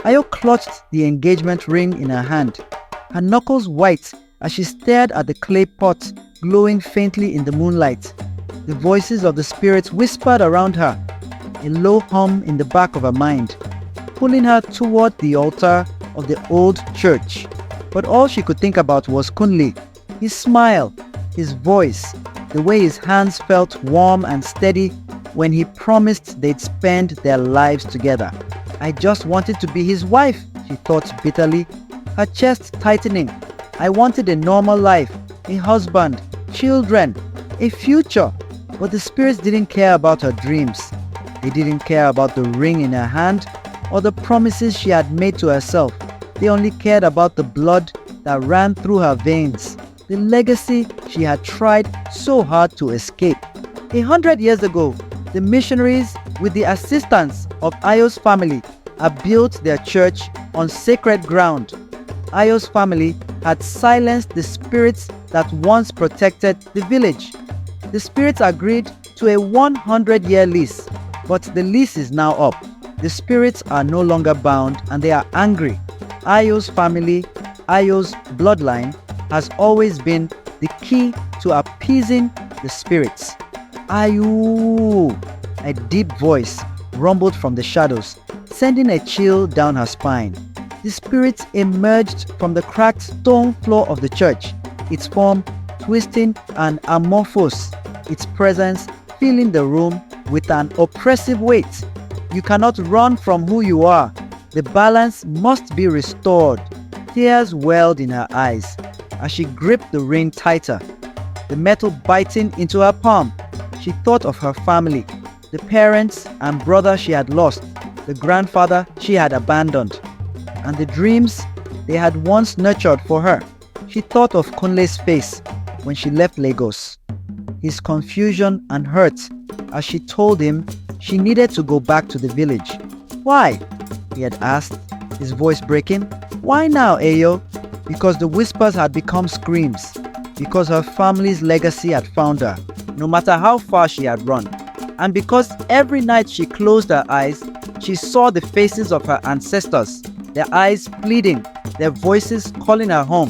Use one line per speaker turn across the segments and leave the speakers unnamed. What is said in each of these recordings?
Ayo clutched the engagement ring in her hand, her knuckles white as she stared at the clay pot glowing faintly in the moonlight. The voices of the spirits whispered around her, a low hum in the back of her mind, pulling her toward the altar of the old church. But all she could think about was Kunle, his smile, his voice, the way his hands felt warm and steady when he promised they'd spend their lives together. I just wanted to be his wife, she thought bitterly, her chest tightening. I wanted a normal life, a husband, children, a future. But the spirits didn't care about her dreams. They didn't care about the ring in her hand or the promises she had made to herself. They only cared about the blood that ran through her veins, the legacy she had tried so hard to escape. 100 years ago, the missionaries, with the assistance of Ayo's family, had built their church on sacred ground. Ayo's family had silenced the spirits that once protected the village. The spirits agreed to a 100-year lease, but the lease is now up. The spirits are no longer bound and they are angry. Ayo's family, Ayo's bloodline, has always been the key to appeasing the spirits. Ayu! A deep voice rumbled from the shadows, sending a chill down her spine. The spirits emerged from the cracked stone floor of the church, its form twisting and amorphous, its presence filling the room with an oppressive weight. You cannot run from who you are. The balance must be restored. Tears welled in her eyes as she gripped the ring tighter, the metal biting into her palm. She thought of her family, the parents and brother she had lost, the grandfather she had abandoned, and the dreams they had once nurtured for her. She thought of Kunle's face when she left Lagos, his confusion and hurt as she told him she needed to go back to the village. Why? He had asked, his voice breaking. Why now, Ayo? Because the whispers had become screams. Because her family's legacy had found her, no matter how far she had run. And because every night she closed her eyes, she saw the faces of her ancestors, their eyes pleading, their voices calling her home.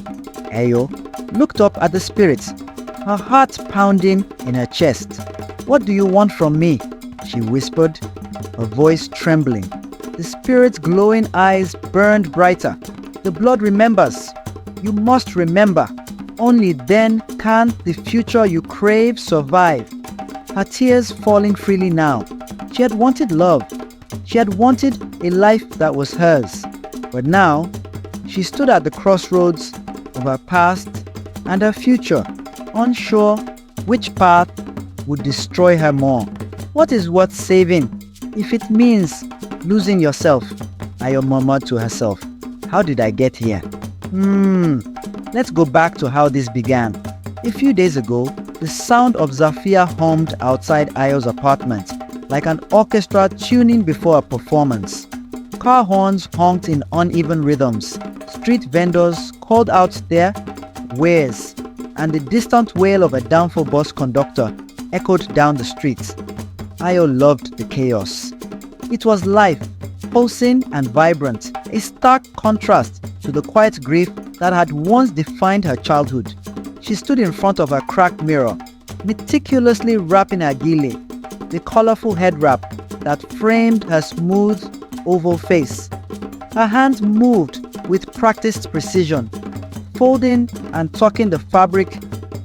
Ayo looked up at the spirits, her heart pounding in her chest. What do you want from me? She whispered, her voice trembling. The spirit's glowing eyes burned brighter. The blood remembers. You must remember. Only then can the future you crave survive. Her tears falling freely now. She had wanted love. She had wanted a life that was hers. But now, she stood at the crossroads of her past and her future, unsure which path would destroy her more. What is worth saving if it means losing yourself? Ayo murmured to herself. How did I get here? Let's go back to how this began. A few days ago, the sound of Zafia hummed outside Ayo's apartment, like an orchestra tuning before a performance. Car horns honked in uneven rhythms. Street vendors called out their wares, and the distant wail of a downfall bus conductor echoed down the streets. Ayo loved the chaos. It was life, pulsing and vibrant, a stark contrast to the quiet grief that had once defined her childhood. She stood in front of her cracked mirror, meticulously wrapping her gile, the colorful head wrap that framed her smooth, oval face. Her hands moved with practiced precision, folding and tucking the fabric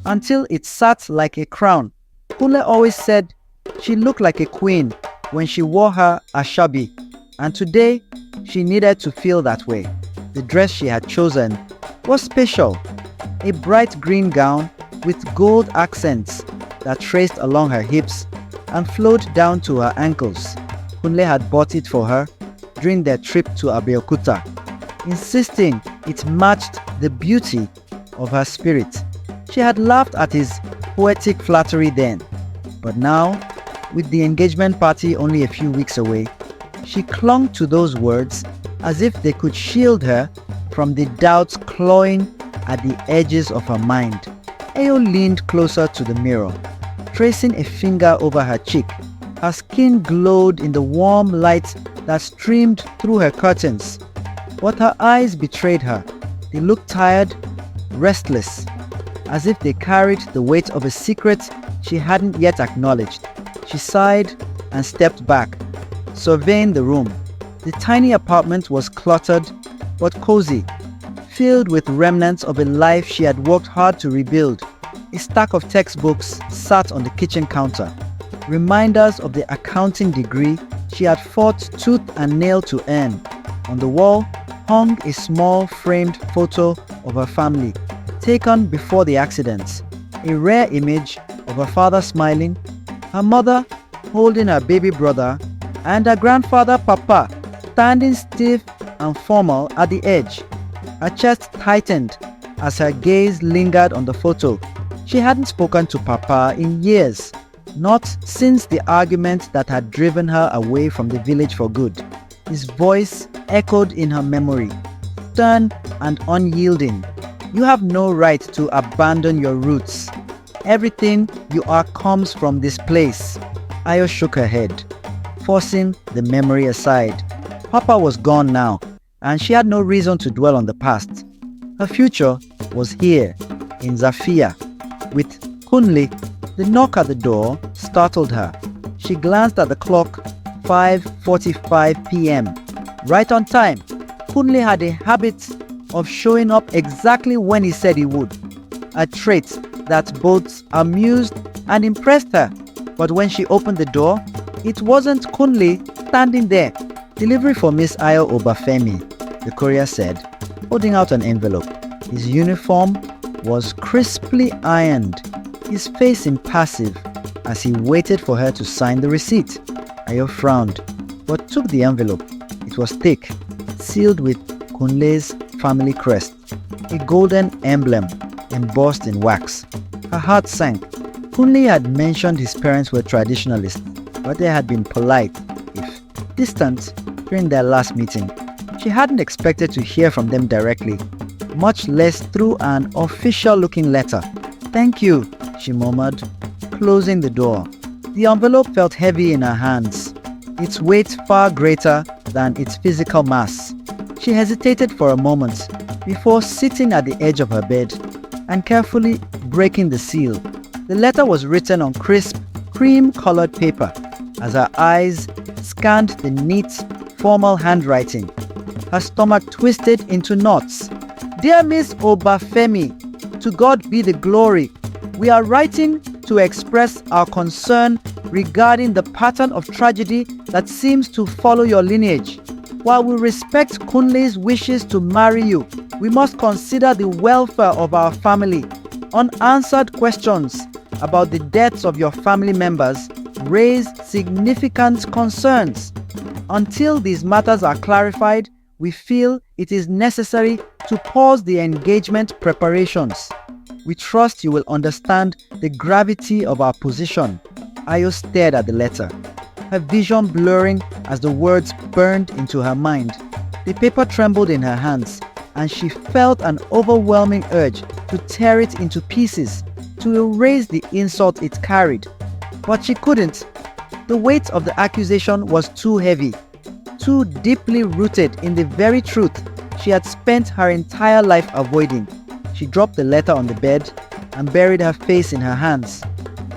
until it sat like a crown. Kunle always said she looked like a queen when she wore her ashabi, and today she needed to feel that way. The dress she had chosen was special, a bright green gown with gold accents that traced along her hips and flowed down to her ankles. Kunle had bought it for her during their trip to Abeokuta, insisting it matched the beauty of her spirit. She had laughed at his poetic flattery then, but now, with the engagement party only a few weeks away, she clung to those words as if they could shield her from the doubts clawing at the edges of her mind. Ayo leaned closer to the mirror, tracing a finger over her cheek. Her skin glowed in the warm light that streamed through her curtains. But her eyes betrayed her. They looked tired, restless, as if they carried the weight of a secret she hadn't yet acknowledged. She sighed and stepped back, surveying the room. The tiny apartment was cluttered but cozy, filled with remnants of a life she had worked hard to rebuild. A stack of textbooks sat on the kitchen counter, reminders of the accounting degree she had fought tooth and nail to earn. On the wall hung a small framed photo of her family, taken before the accident. A rare image of her father smiling, her mother holding her baby brother, and her grandfather Papa standing stiff and formal at the edge. Her chest tightened as her gaze lingered on the photo. She hadn't spoken to Papa in years, not since the argument that had driven her away from the village for good. His voice echoed in her memory, stern and unyielding. "You have no right to abandon your roots. Everything you are comes from this place." Ayo shook her head, forcing the memory aside. Papa was gone now, and she had no reason to dwell on the past. Her future was here, in Zafia, with Kunle. The knock at the door startled her. She glanced at the clock, 5:45 p.m. Right on time. Kunle had a habit of showing up exactly when he said he would, a trait that both amused and impressed her. But when she opened the door, it wasn't Kunle standing there. "Delivery for Miss Ayo Obafemi," the courier said, holding out an envelope. His uniform was crisply ironed, his face impassive as he waited for her to sign the receipt. Ayo frowned, but took the envelope. It was thick, sealed with Kunle's family crest, a golden emblem embossed in wax. Her heart sank. Kunle had mentioned his parents were traditionalists, but they had been polite, if distant, during their last meeting. She hadn't expected to hear from them directly, much less through an official-looking letter. "Thank you," she murmured, closing the door. The envelope felt heavy in her hands, its weight far greater than its physical mass. She hesitated for a moment before sitting at the edge of her bed and carefully breaking the seal. The letter was written on crisp, cream-colored paper. As her eyes scanned the neat, formal handwriting, her stomach twisted into knots. "Dear Miss Obafemi, to God be the glory. We are writing to express our concern regarding the pattern of tragedy that seems to follow your lineage. While we respect Kunle's wishes to marry you, we must consider the welfare of our family. Unanswered questions about the deaths of your family members raise significant concerns. Until these matters are clarified, we feel it is necessary to pause the engagement preparations. We trust you will understand the gravity of our position." Ayo stared at the letter, her vision blurring as the words burned into her mind. The paper trembled in her hands, and she felt an overwhelming urge to tear it into pieces, to erase the insult it carried. But she couldn't. The weight of the accusation was too heavy, too deeply rooted in the very truth she had spent her entire life avoiding. She dropped the letter on the bed and buried her face in her hands.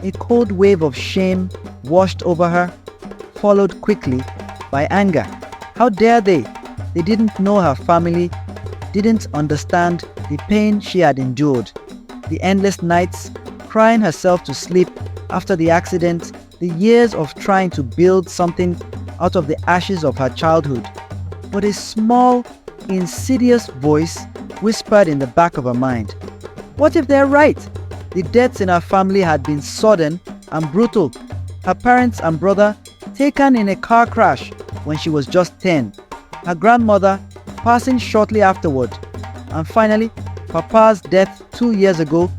A cold wave of shame washed over her, followed quickly by anger. How dare they? They didn't know her family, didn't understand the pain she had endured. The endless nights, crying herself to sleep after the accident, the years of trying to build something out of the ashes of her childhood. But a small, insidious voice whispered in the back of her mind, "What if they're right? The deaths in her family had been sudden and brutal. Her parents and brother taken in a car crash when she was just 10. Her grandmother passing shortly afterward. And finally, Papa's death 2 years ago,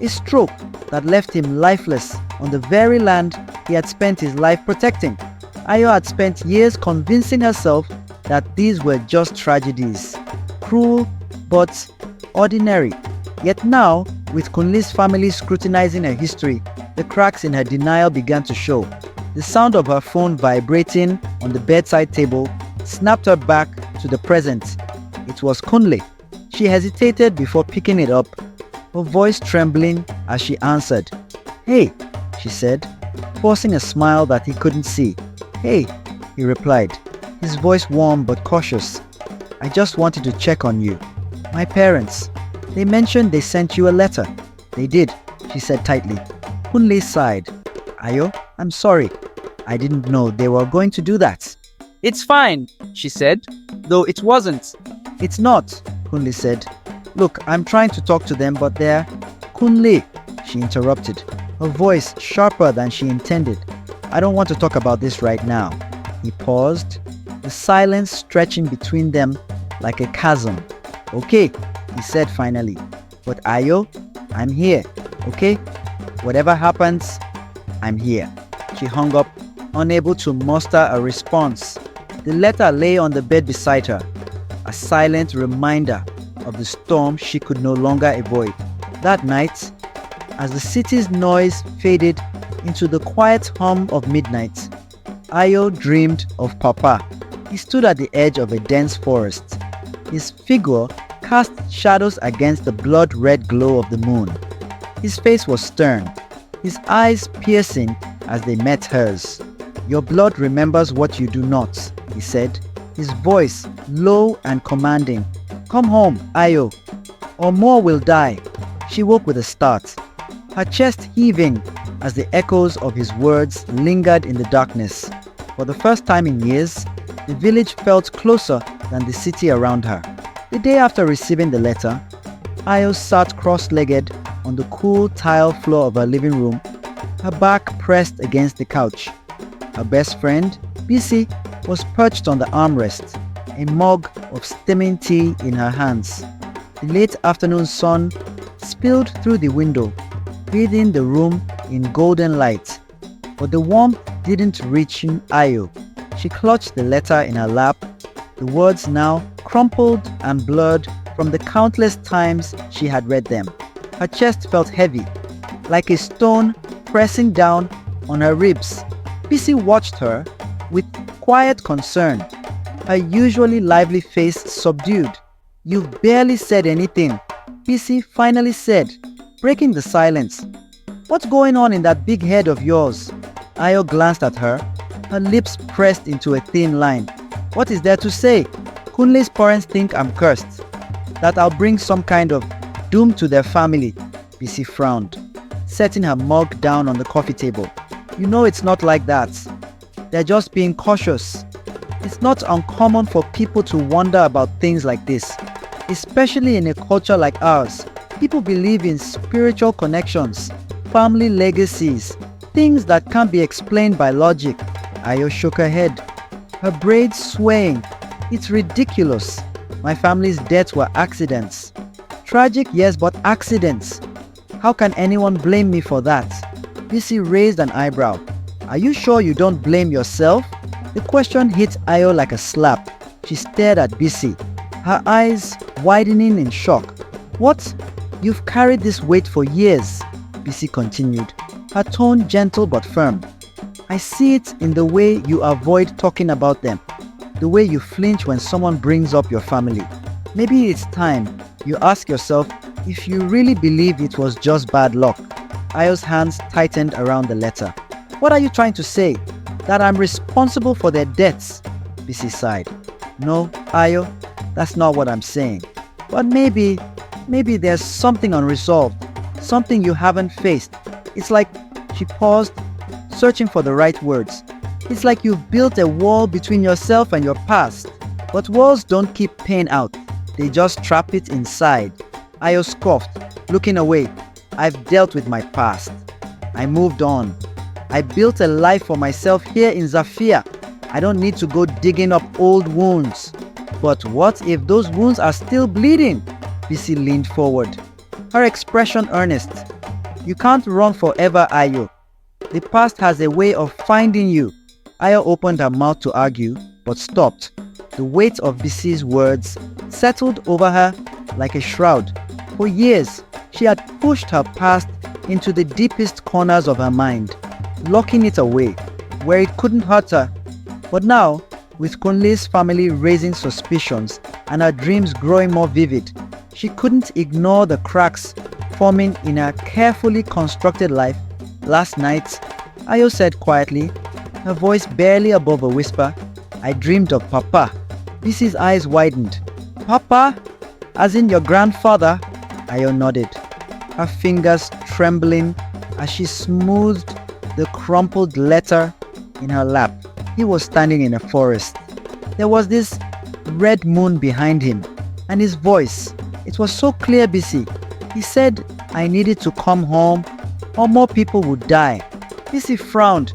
a stroke that left him lifeless on the very land he had spent his life protecting." Ayo had spent years convincing herself that these were just tragedies, cruel but ordinary. Yet now, with Kunle's family scrutinizing her history, the cracks in her denial began to show. The sound of her phone vibrating on the bedside table snapped her back to the present. It was Kunle. She hesitated before picking it up, her voice trembling as she answered. "Hey," she said, forcing a smile that he couldn't see. "Hey," he replied, his voice warm but cautious. "I just wanted to check on you. My parents, they mentioned they sent you a letter." "They did," she said tightly. Kunle sighed. "Ayo, I'm sorry. I didn't know they were going to do that."
"It's fine," she said, "though it wasn't."
"It's not," Kunle said. "Look, I'm trying to talk to them, but they're..." "Kunle," she interrupted, her voice sharper than she intended. "I don't want to talk about this right now." He paused, the silence stretching between them like a chasm. "Okay," he said finally. "But Ayo, I'm here, okay? Whatever happens, I'm here." She hung up, unable to muster a response. The letter lay on the bed beside her, a silent reminder of the storm she could no longer avoid. That night, as the city's noise faded into the quiet hum of midnight, Ayo dreamed of Papa. He stood at the edge of a dense forest. His figure cast shadows against the blood-red glow of the moon. His face was stern, his eyes piercing as they met hers. "Your blood remembers what you do not," he said, his voice low and commanding. "Come home, Ayo, or more will die." She woke with a start, her chest heaving as the echoes of his words lingered in the darkness. For the first time in years, the village felt closer than the city around her. The day after receiving the letter, Ayo sat cross-legged on the cool tile floor of her living room, her back pressed against the couch. Her best friend, Bisi, was perched on the armrest, a mug of steaming tea in her hands. The late afternoon sun spilled through the window, bathing the room in golden light. But the warmth didn't reach Ayo. She clutched the letter in her lap, the words now crumpled and blurred from the countless times she had read them. Her chest felt heavy, like a stone pressing down on her ribs. Bisi watched her with quiet concern, her usually lively face subdued. "You've barely said anything," Bisi finally said, breaking the silence. "What's going on in that big head of yours?" Ayo glanced at her, her lips pressed into a thin line. "What is there to say? Kunle's parents think I'm cursed, that I'll bring some kind of doom to their family." Bisi frowned, setting her mug down on the coffee table. "You know it's not like that. They're just being cautious. It's not uncommon for people to wonder about things like this, especially in a culture like ours. People believe in spiritual connections, family legacies, things that can't be explained by logic." Ayo shook her head, her braids swaying. "It's ridiculous. My family's deaths were accidents. Tragic, yes, but accidents. How can anyone blame me for that?" Bisi raised an eyebrow. "Are you sure you don't blame yourself?" The question hit Ayo like a slap. She stared at Bisi, her eyes widening in shock. "What? You've carried this weight for years," Bisi continued, her tone gentle but firm. "I see it in the way you avoid talking about them, the way you flinch when someone brings up your family. Maybe it's time you ask yourself if you really believe it was just bad luck." Ayo's hands tightened around the letter. "What are you trying to say? That I'm responsible for their deaths?" Bisi sighed. "No, Ayo, that's not what I'm saying. But maybe there's something unresolved, something you haven't faced. It's like..." She paused, searching for the right words. "It's like you've built a wall between yourself and your past. But walls don't keep pain out. They just trap it inside." Ayo scoffed, looking away. "I've dealt with my past. I moved on. I built a life for myself here in Zafia. I don't need to go digging up old wounds." "But what if those wounds are still bleeding?" Bisi leaned forward, her expression earnest. "You can't run forever, Ayo. The past has a way of finding you." Ayo opened her mouth to argue, but stopped. The weight of Bisi's words settled over her like a shroud. For years, she had pushed her past into the deepest corners of her mind, locking it away, where it couldn't hurt her. But now, with Kunle's family raising suspicions and her dreams growing more vivid. She couldn't ignore the cracks forming in her carefully constructed life. Last night, Ayo said quietly, her voice barely above a whisper, I dreamed of Papa. Bisi's eyes widened. Papa? As in your grandfather? Ayo nodded, her fingers trembling as she smoothed the crumpled letter in her lap. He was standing in a forest. There was this red moon behind him, and his voice, it was so clear, Bisi. He said I needed to come home or more people would die. Bisi frowned,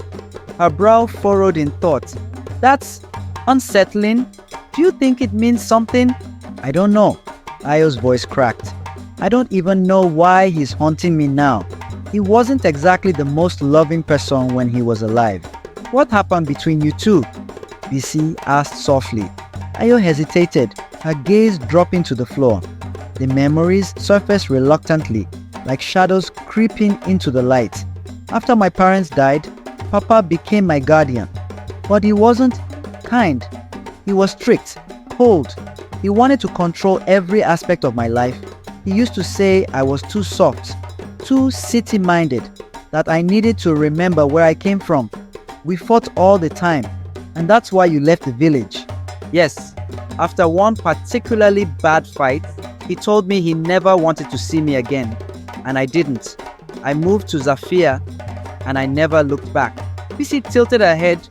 her brow furrowed in thought. That's unsettling. Do you think it means something? I don't know. Ayo's voice cracked. I don't even know why he's haunting me now. He wasn't exactly the most loving person when he was alive. What happened between you two? Bisi asked softly. Ayo hesitated, her gaze dropping to the floor. The memories surfaced reluctantly, like shadows creeping into the light. After my parents died, Papa became my guardian. But he wasn't kind. He was strict, cold. He wanted to control every aspect of my life. He used to say I was too soft, too city-minded, that I needed to remember where I came from. We fought all the time, and that's why you left the village.
Yes, after one particularly bad fight, he told me he never wanted to see me again, and I didn't. I moved to Zafia, and I never looked back. Bisi tilted her head,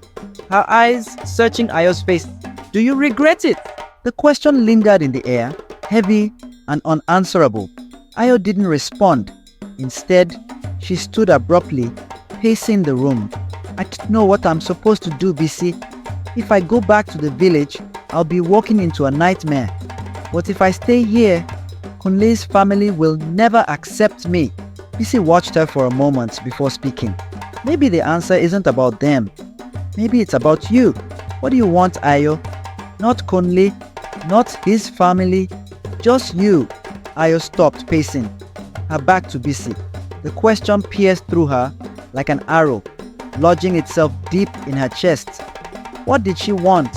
her eyes searching Ayo's face. Do you regret it?
The question lingered in the air, heavy and unanswerable. Ayo didn't respond. Instead, she stood abruptly, pacing the room. I don't know what I'm supposed to do, Bisi. If I go back to the village, I'll be walking into a nightmare. But if I stay here, Kunle's family will never accept me. Bisi watched her for a moment before speaking. Maybe the answer isn't about them. Maybe it's about you. What do you want, Ayo? Not Kunle, not his family, just you. Ayo stopped pacing, her back to Bisi. The question pierced through her like an arrow, lodging itself deep in her chest. What did she want?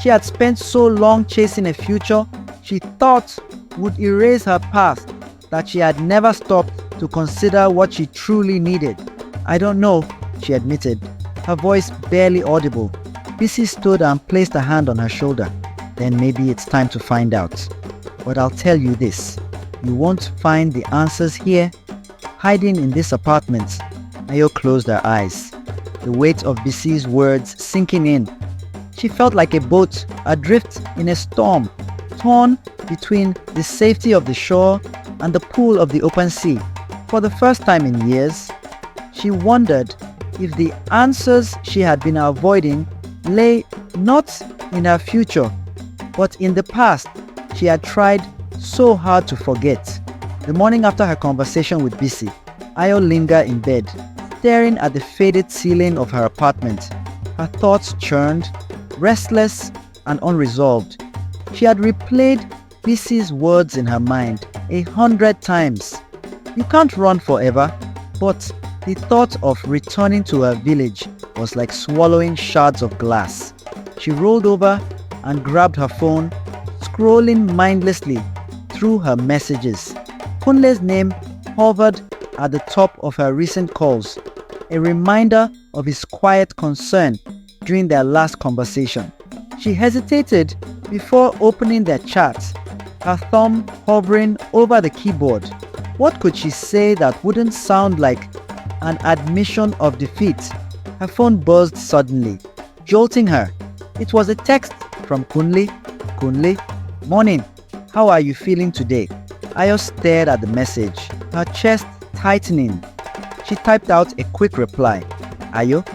She had spent so long chasing a future she thought would erase her past that she had never stopped to consider what she truly needed. I don't know, she admitted, her voice barely audible. Bisi stood and placed a hand on her shoulder. Then maybe it's time to find out. But I'll tell you this, you won't find the answers here, hiding in this apartment. Ayo closed her eyes, the weight of Bisi's words sinking in. She felt like a boat adrift in a storm, torn between the safety of the shore and the pool of the open sea. For the first time in years, she wondered if the answers she had been avoiding lay not in her future, but in the past she had tried so hard to forget. The morning after her conversation with Bisi, Ayo lingered in bed, staring at the faded ceiling of her apartment. Her thoughts churned, restless and unresolved. She had replayed Bisi's words in her mind 100 times. You can't run forever, but the thought of returning to her village was like swallowing shards of glass. She rolled over and grabbed her phone, scrolling mindlessly through her messages. Kunle's name hovered at the top of her recent calls, a reminder of his quiet concern during their last conversation. She hesitated before opening their chat, her thumb hovering over the keyboard. What could she say that wouldn't sound like an admission of defeat? Her phone buzzed suddenly, jolting her. It was a text from Kunle. Kunle, morning. How are you feeling today? Ayo stared at the message, her chest tightening. She typed out a quick reply. Ayo,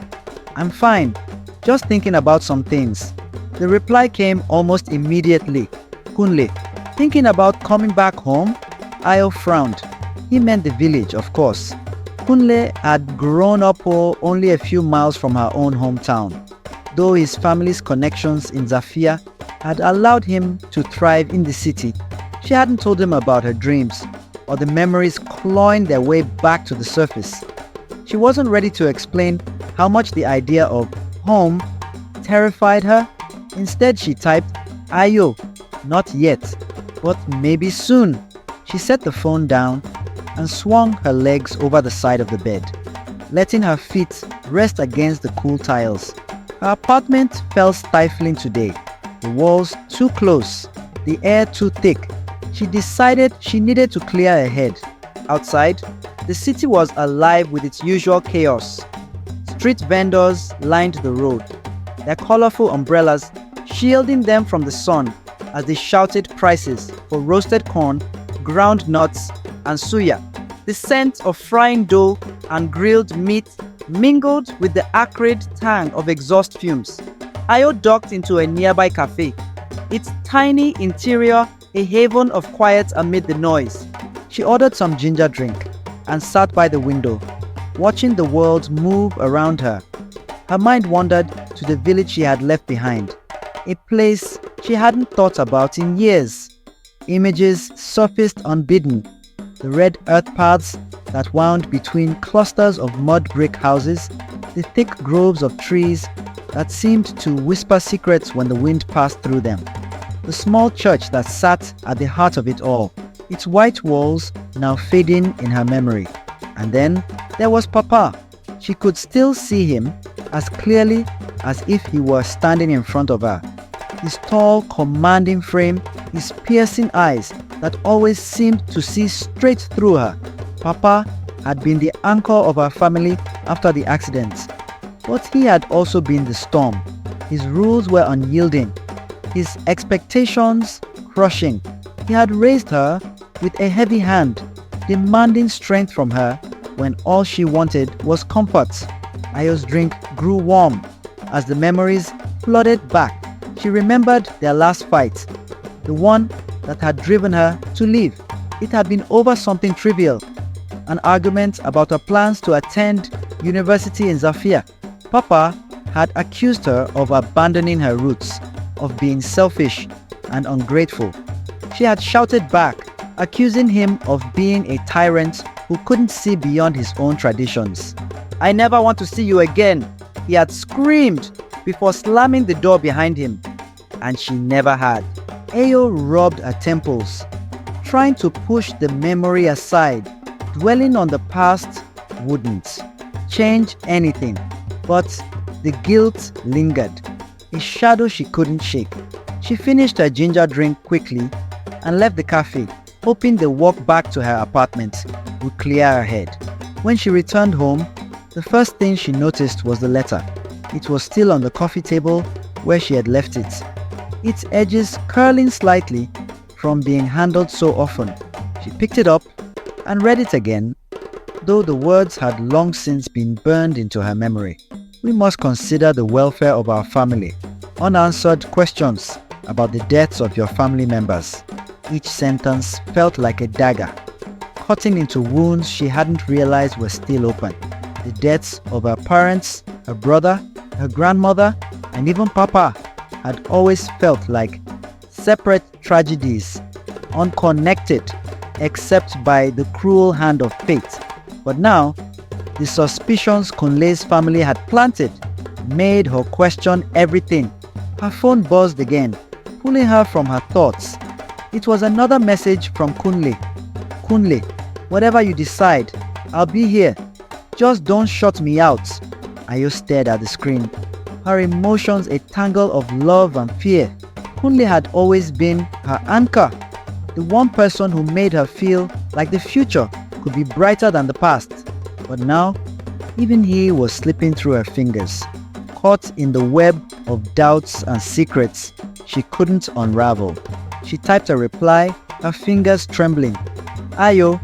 I'm fine. Just thinking about some things. The reply came almost immediately. Kunle, thinking about coming back home? Ayo frowned. He meant the village, of course. Kunle had grown up only a few miles from her own hometown, though his family's connections in Zafia had allowed him to thrive in the city. She hadn't told him about her dreams or the memories clawing their way back to the surface. She wasn't ready to explain how much the idea of home terrified her. Instead, she typed, Ayo, I'm fine. Just thinking about some things. The reply came almost immediately. Kunle, thinking about coming back home? Ayo frowned. He meant the village, of course. Though his family's connections in Zafia had allowed him to thrive in the city. She hadn't told him about her dreams or the memories clawing their way back to the surface. She wasn't ready to explain how much the idea of home Not yet, but maybe soon. She set the phone down and swung her legs over the side of the bed, letting her feet rest against the cool tiles. Her apartment felt stifling today. The walls too close, the air too thick. She decided she needed to clear her head.
Outside, the city was alive with its usual chaos. Street vendors lined the road, their colorful umbrellas shielding them from the sun as they shouted prices for roasted corn, ground nuts, and suya. The scent of frying dough and grilled meat mingled with the acrid tang of exhaust fumes. Ayo ducked into a nearby cafe, its tiny interior a haven of quiet amid the noise.
She ordered some ginger drink and sat by the window, watching the world move around her. Her mind wandered to the village she had left behind, a place she hadn't thought about in years. Images surfaced unbidden, the red earth paths that wound between clusters of mud brick houses, the thick groves of trees that seemed to whisper secrets when the wind passed through them. The small church that sat at the heart of it all, its white walls now fading in her memory. And then there was Papa. She could still see him as clearly as if he were standing in front of her. His tall, commanding frame, his piercing eyes that always seemed to see straight through her. Papa had been the anchor of our family after the accident, but he had also been the storm. His rules were unyielding, his expectations crushing. He had raised her with a heavy hand, demanding strength from her when all she wanted was comfort. Ayo's drink grew warm as the memories flooded back. She remembered their last fight, the one that had driven her to leave. It had been over something trivial, an argument about her plans to attend university in Zafia. Papa had accused her of abandoning her roots, of being selfish and ungrateful. She had shouted back, accusing him of being a tyrant who couldn't see beyond his own traditions.
"I never want to see you again," he had screamed before slamming the door behind him. And she never had.
Ayo rubbed her temples, trying to push the memory aside. Dwelling on the past wouldn't change anything, but the guilt lingered, a shadow she couldn't shake. She finished her ginger drink quickly and left the cafe, hoping the walk back to her apartment would clear her head. When she returned home, the first thing she noticed was the letter. It was still on the coffee table where she had left it, its edges curling slightly from being handled so often. She picked it up and read it again, though the words had long since been burned into her memory. We must consider the welfare of our family. Unanswered questions about the deaths of your family members. Each sentence felt like a dagger, cutting into wounds she hadn't realized were still open. The deaths of her parents, her brother, her grandmother, and even Papa had always felt like separate tragedies, unconnected except by the cruel hand of fate. But now, the suspicions Kunle's family had planted made her question everything. Her phone buzzed again, pulling her from her thoughts. It was another message from Kunle. "Kunle, whatever you decide, I'll be here. Just don't shut me out." Ayo stared at the screen, her emotions a tangle of love and fear. Kunle had always been her anchor, the one person who made her feel like the future could be brighter than the past. But now, even he was slipping through her fingers, caught in the web of doubts and secrets she couldn't unravel. She typed a reply, her fingers trembling. "Ayo,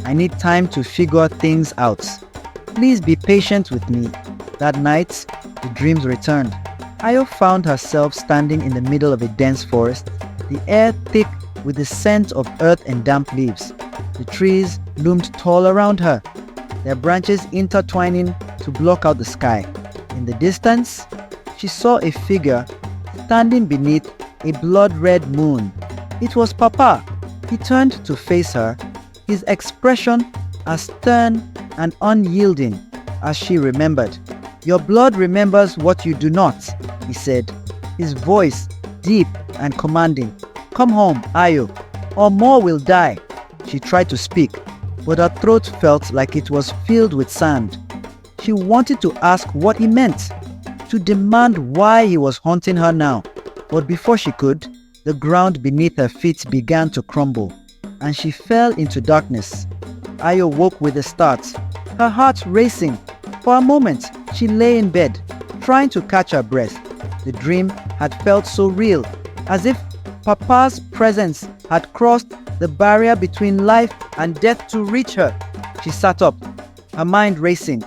I need time to figure things out. Please be patient with me." That night, the dreams returned. Ayo found herself standing in the middle of a dense forest, the air thick with the scent of earth and damp leaves. The trees loomed tall around her, their branches intertwining to block out the sky. In the distance, she saw a figure standing beneath a blood-red moon. It was Papa. He turned to face her, his expression as stern and unyielding as she remembered. "Your blood remembers what you do not," he said, his voice deep and commanding. Come home, Ayo, or more will die. She tried to speak, but her throat felt like it was filled with sand. She wanted to ask what he meant, to demand why he was haunting her now. But before she could, the ground beneath her feet began to crumble, and she fell into darkness. Ayo woke with a start, her heart racing. For a moment, she lay in bed, trying to catch her breath. The dream had felt so real, as if Papa's presence had crossed the barrier between life and death to reach her. She sat up, her mind racing.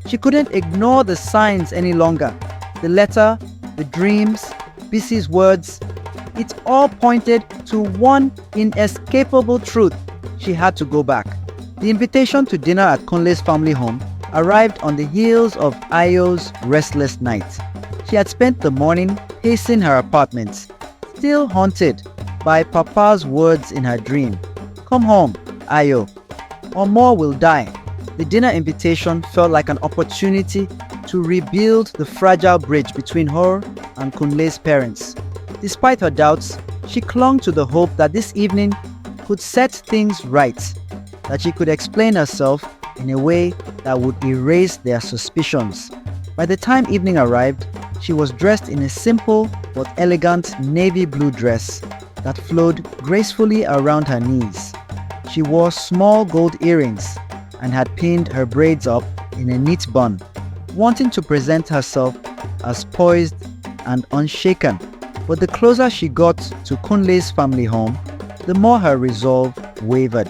She couldn't ignore the signs any longer. The letter, the dreams, Bissie's words, it all pointed to one inescapable truth. She had to go back. The invitation to dinner at Kunle's family home arrived on the heels of Ayo's restless night. She had spent the morning pacing her apartment, still haunted by Papa's words in her dream. Come home, Ayo, or more will die. The dinner invitation felt like an opportunity to rebuild the fragile bridge between her and Kunle's parents. Despite her doubts, she clung to the hope that this evening could set things right, that she could explain herself in a way that would erase their suspicions. By the time evening arrived, she was dressed in a simple but elegant navy blue dress that flowed gracefully around her knees. She wore small gold earrings and had pinned her braids up in a neat bun, wanting to present herself as poised and unshaken. But the closer she got to Kunle's family home, the more her resolve wavered.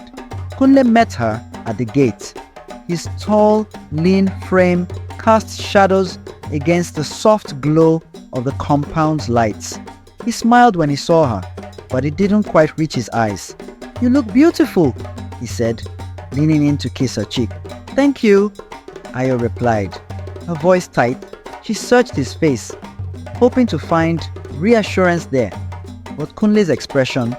Kunle met her at the gate. His tall, lean frame cast shadows against the soft glow of the compound's lights. He smiled when he saw her, but it didn't quite reach his eyes. "You look beautiful," he said, leaning in to kiss her cheek. "Thank you," Ayo replied, her voice tight. She searched his face, hoping to find reassurance there, but Kunle's expression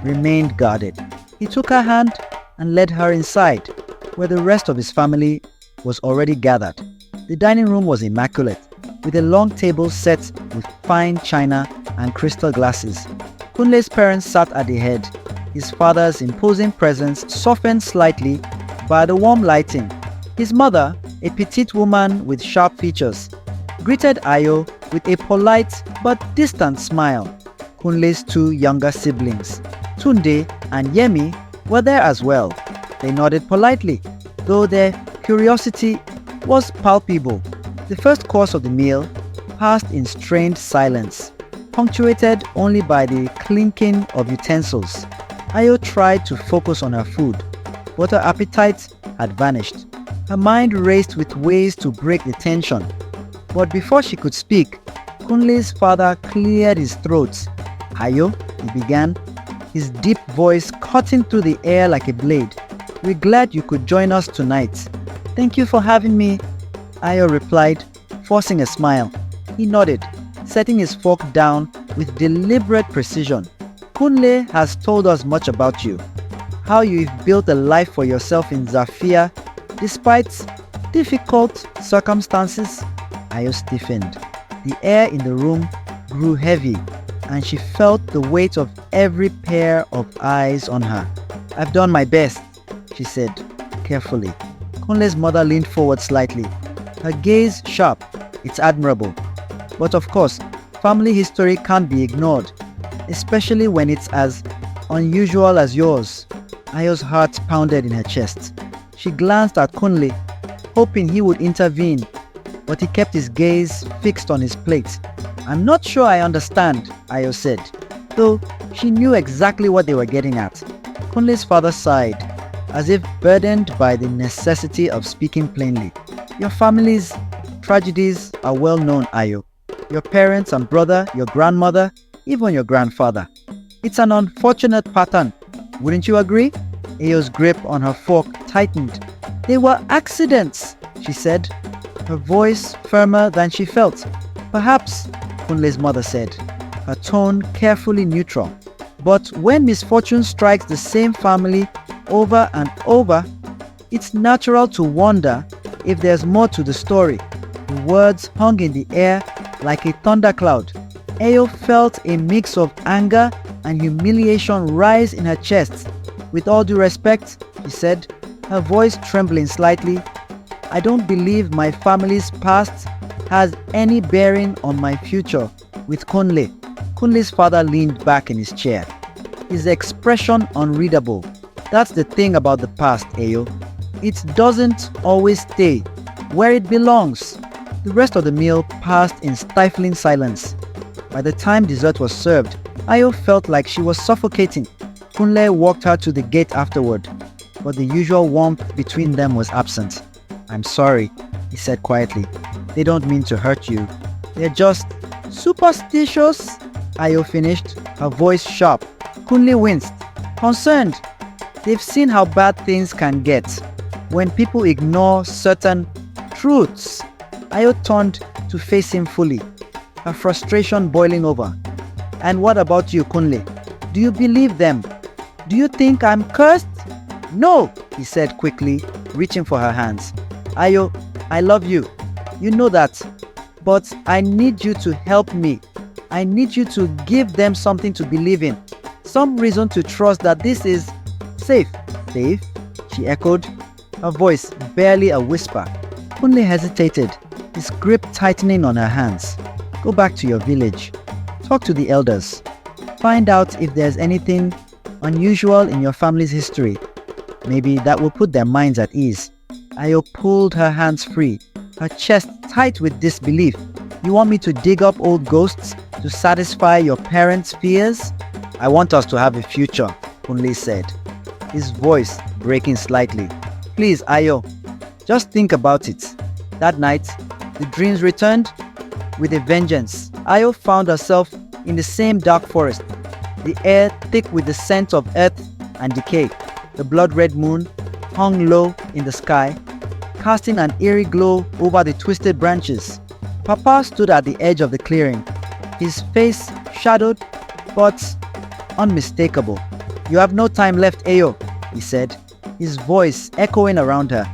remained guarded. He took her hand and led her inside, where the rest of his family was already gathered. The dining room was immaculate, with a long table set with fine china and crystal glasses. Kunle's parents sat at the head, his father's imposing presence softened slightly by the warm lighting. His mother, a petite woman with sharp features, greeted Ayo with a polite but distant smile. Kunle's two younger siblings, Tunde and Yemi, were there as well. They nodded politely, though their curiosity was palpable. The first course of the meal passed in strained silence, punctuated only by the clinking of utensils. Ayo tried to focus on her food, but her appetite had vanished. Her mind raced with ways to break the tension. But before she could speak, Kunle's father cleared his throat. "Ayo," he began, his deep voice cutting through the air like a blade. "We're glad you could join us tonight." "Thank you for having me," Ayo replied, forcing a smile. He nodded, setting his fork down with deliberate precision. "Kunle has told us much about you, how you've built a life for yourself in Zafia despite difficult circumstances." Ayo stiffened. The air in the room grew heavy, and she felt the weight of every pair of eyes on her. "I've done my best," she said, carefully. Kunle's mother leaned forward slightly, her gaze sharp. "It's admirable. But of course, family history can't be ignored, especially when it's as unusual as yours." Ayo's heart pounded in her chest. She glanced at Kunle, hoping he would intervene, but he kept his gaze fixed on his plate. "I'm not sure I understand," Ayo said, though she knew exactly what they were getting at. Kunle's father sighed, as if burdened by the necessity of speaking plainly. "Your family's tragedies are well known, Ayo. Your parents and brother, your grandmother, even your grandfather. It's an unfortunate pattern, wouldn't you agree?" Ayo's grip on her fork tightened. "They were accidents," she said, her voice firmer than she felt. "Perhaps," Kunle's mother said, her tone carefully neutral. "But when misfortune strikes the same family over and over, it's natural to wonder if there's more to the story." The words hung in the air like a thundercloud. Ayo felt a mix of anger and humiliation rise in her chest. "With all due respect," she said, her voice trembling slightly, "I don't believe my family's past has any bearing on my future with Kunle." Kunle's father leaned back in his chair, his expression unreadable. "That's the thing about the past, Ayo. It doesn't always stay where it belongs." The rest of the meal passed in stifling silence. By the time dessert was served, Ayo felt like she was suffocating. Kunle walked her to the gate afterward, but the usual warmth between them was absent. "I'm sorry," he said quietly. "They don't mean to hurt you. They're just superstitious," Ayo finished, her voice sharp. Kunle winced, concerned. They've seen how bad things can get when people ignore certain truths. Ayo turned to face him fully, her frustration boiling over. "And what about you, Kunle? Do you believe them? Do you think I'm cursed?" "No," he said quickly, reaching for her hands. "Ayo, I love you. You know that. But I need you to help me. I need you to give them something to believe in. Some reason to trust that this is safe." "Safe?" she echoed, her voice barely a whisper. Kunle hesitated, his grip tightening on her hands. "Go back to your village. Talk to the elders. Find out if there's anything unusual in your family's history. Maybe that will put their minds at ease." Ayo pulled her hands free, her chest tight with disbelief. "You want me to dig up old ghosts to satisfy your parents' fears?" "I want us to have a future," Kunle said, his voice breaking slightly. "Please, Ayo, just think about it." That night, the dreams returned with a vengeance. Ayo found herself in the same dark forest, the air thick with the scent of earth and decay. The blood-red moon hung low in the sky, casting an eerie glow over the twisted branches. Papa stood at the edge of the clearing, his face shadowed but unmistakable. "You have no time left, Ayo," he said, his voice echoing around her.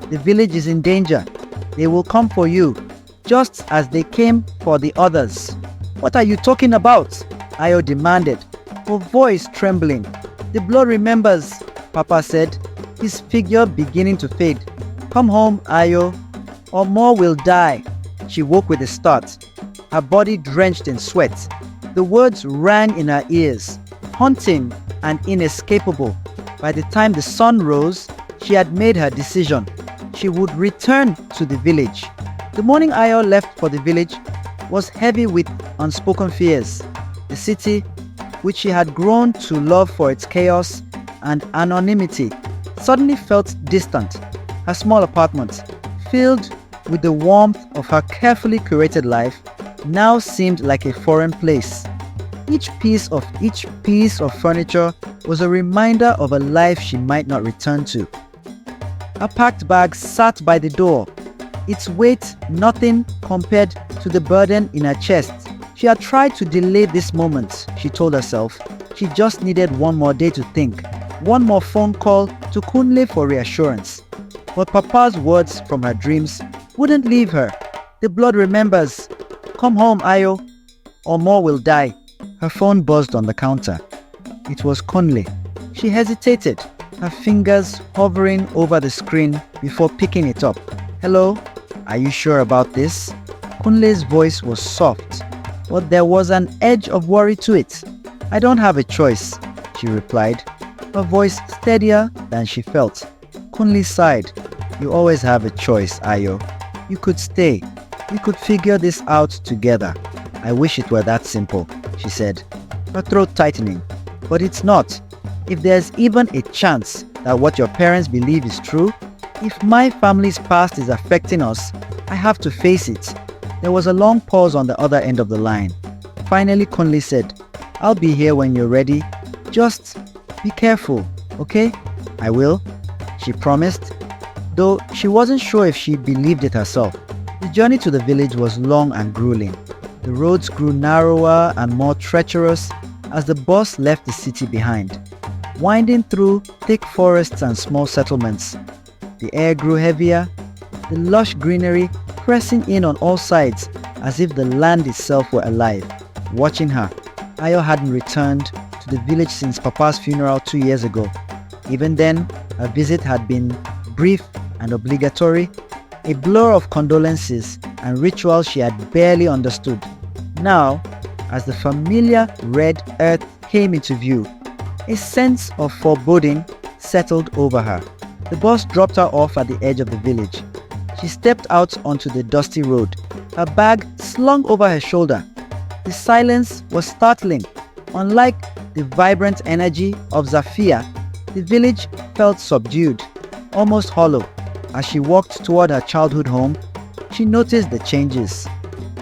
"The village is in danger. They will come for you, just as they came for the others." "What are you talking about?" Ayo demanded, her voice trembling. "The blood remembers," Papa said, his figure beginning to fade. "Come home, Ayo, or more will die." She woke with a start, her body drenched in sweat. The words rang in her ears, haunting and inescapable. By the time the sun rose, she had made her decision. She would return to the village. The morning Ayo left for the village was heavy with unspoken fears. The city, which she had grown to love for its chaos and anonymity, suddenly felt distant. Her small apartment, filled with the warmth of her carefully curated life, now seemed like a foreign place. Each piece of furniture was a reminder of a life she might not return to. Her packed bag sat by the door, its weight nothing compared to the burden in her chest. She had tried to delay this moment, she told herself. She just needed one more day to think, one more phone call to Kunle for reassurance. But Papa's words from her dreams wouldn't leave her. "The blood remembers. Come home, Ayo, or more will die." Her phone buzzed on the counter. It was Kunle. She hesitated, her fingers hovering over the screen before picking it up. "Hello, are you sure about this?" Kunle's voice was soft, but there was an edge of worry to it. "I don't have a choice," she replied, her voice steadier than she felt. Kunle sighed. "You always have a choice, Ayo. You could stay. We could figure this out together." "I wish it were that simple," she said, her throat tightening. "But it's not. If there's even a chance that what your parents believe is true, if my family's past is affecting us, I have to face it." There was a long pause on the other end of the line. Finally, Kunle said, "I'll be here when you're ready. Just be careful, okay?" "I will," she promised, though she wasn't sure if she believed it herself. The journey to the village was long and grueling. The roads grew narrower and more treacherous as the bus left the city behind, winding through thick forests and small settlements. The air grew heavier, the lush greenery pressing in on all sides as if the land itself were alive, watching her. Ayo hadn't returned to the village since Papa's funeral 2 years ago. Even then, her visit had been brief and obligatory, a blur of condolences and rituals she had barely understood. Now, as the familiar red earth came into view, a sense of foreboding settled over her. The bus dropped her off at the edge of the village. She stepped out onto the dusty road, her bag slung over her shoulder. The silence was startling. Unlike the vibrant energy of Zafia, the village felt subdued, almost hollow. As she walked toward her childhood home, she noticed the changes.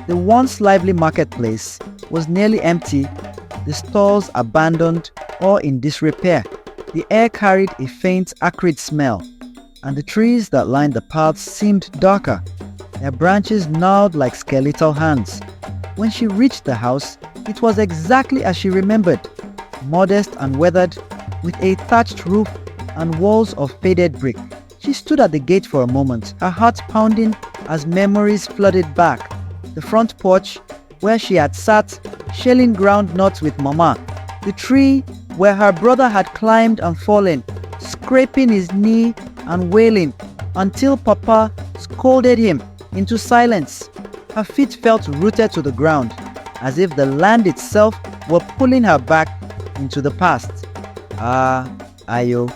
The once lively marketplace was nearly empty, the stalls abandoned or in disrepair. The air carried a faint, acrid smell, and the trees that lined the paths seemed darker, their branches gnarled like skeletal hands. When she reached the house, it was exactly as she remembered, modest and weathered, with a thatched roof and walls of faded brick. She stood at the gate for a moment, her heart pounding as memories flooded back. The front porch, where she had sat, shelling groundnuts with Mama. The tree where her brother had climbed and fallen, scraping his knee and wailing until Papa scolded him into silence. Her feet felt rooted to the ground, as if the land itself were pulling her back into the past. "Ah, Ayo,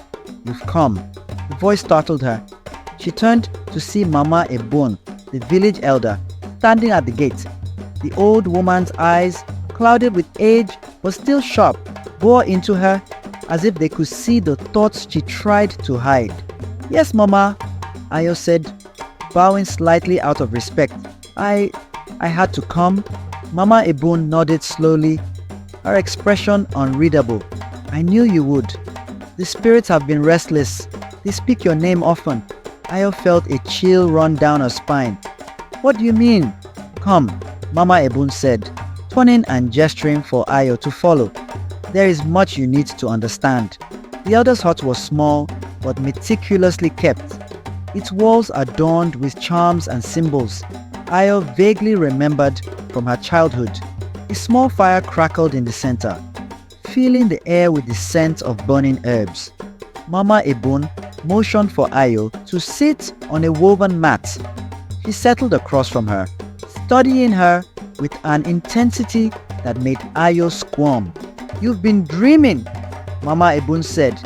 you've come." The voice startled her. She turned to see Mama Ebon, the village elder, standing at the gate. The old woman's eyes, clouded with age but still sharp, bore into her as if they could see the thoughts she tried to hide. "Yes, Mama," Ayo said, bowing slightly out of respect. I had to come." Mama Ebon nodded slowly, her expression unreadable. "I knew you would. The spirits have been restless. They speak your name often." Ayo felt a chill run down her spine. "What do you mean?" "Come," Mama Ebon said, turning and gesturing for Ayo to follow. "There is much you need to understand." The elder's hut was small but meticulously kept, its walls adorned with charms and symbols Ayo vaguely remembered from her childhood. A small fire crackled in the center, filling the air with the scent of burning herbs. Mama Ebon motioned for Ayo to sit on a woven mat. She settled across from her, studying her with an intensity that made Ayo squirm. "You've been dreaming," Mama Ebon said,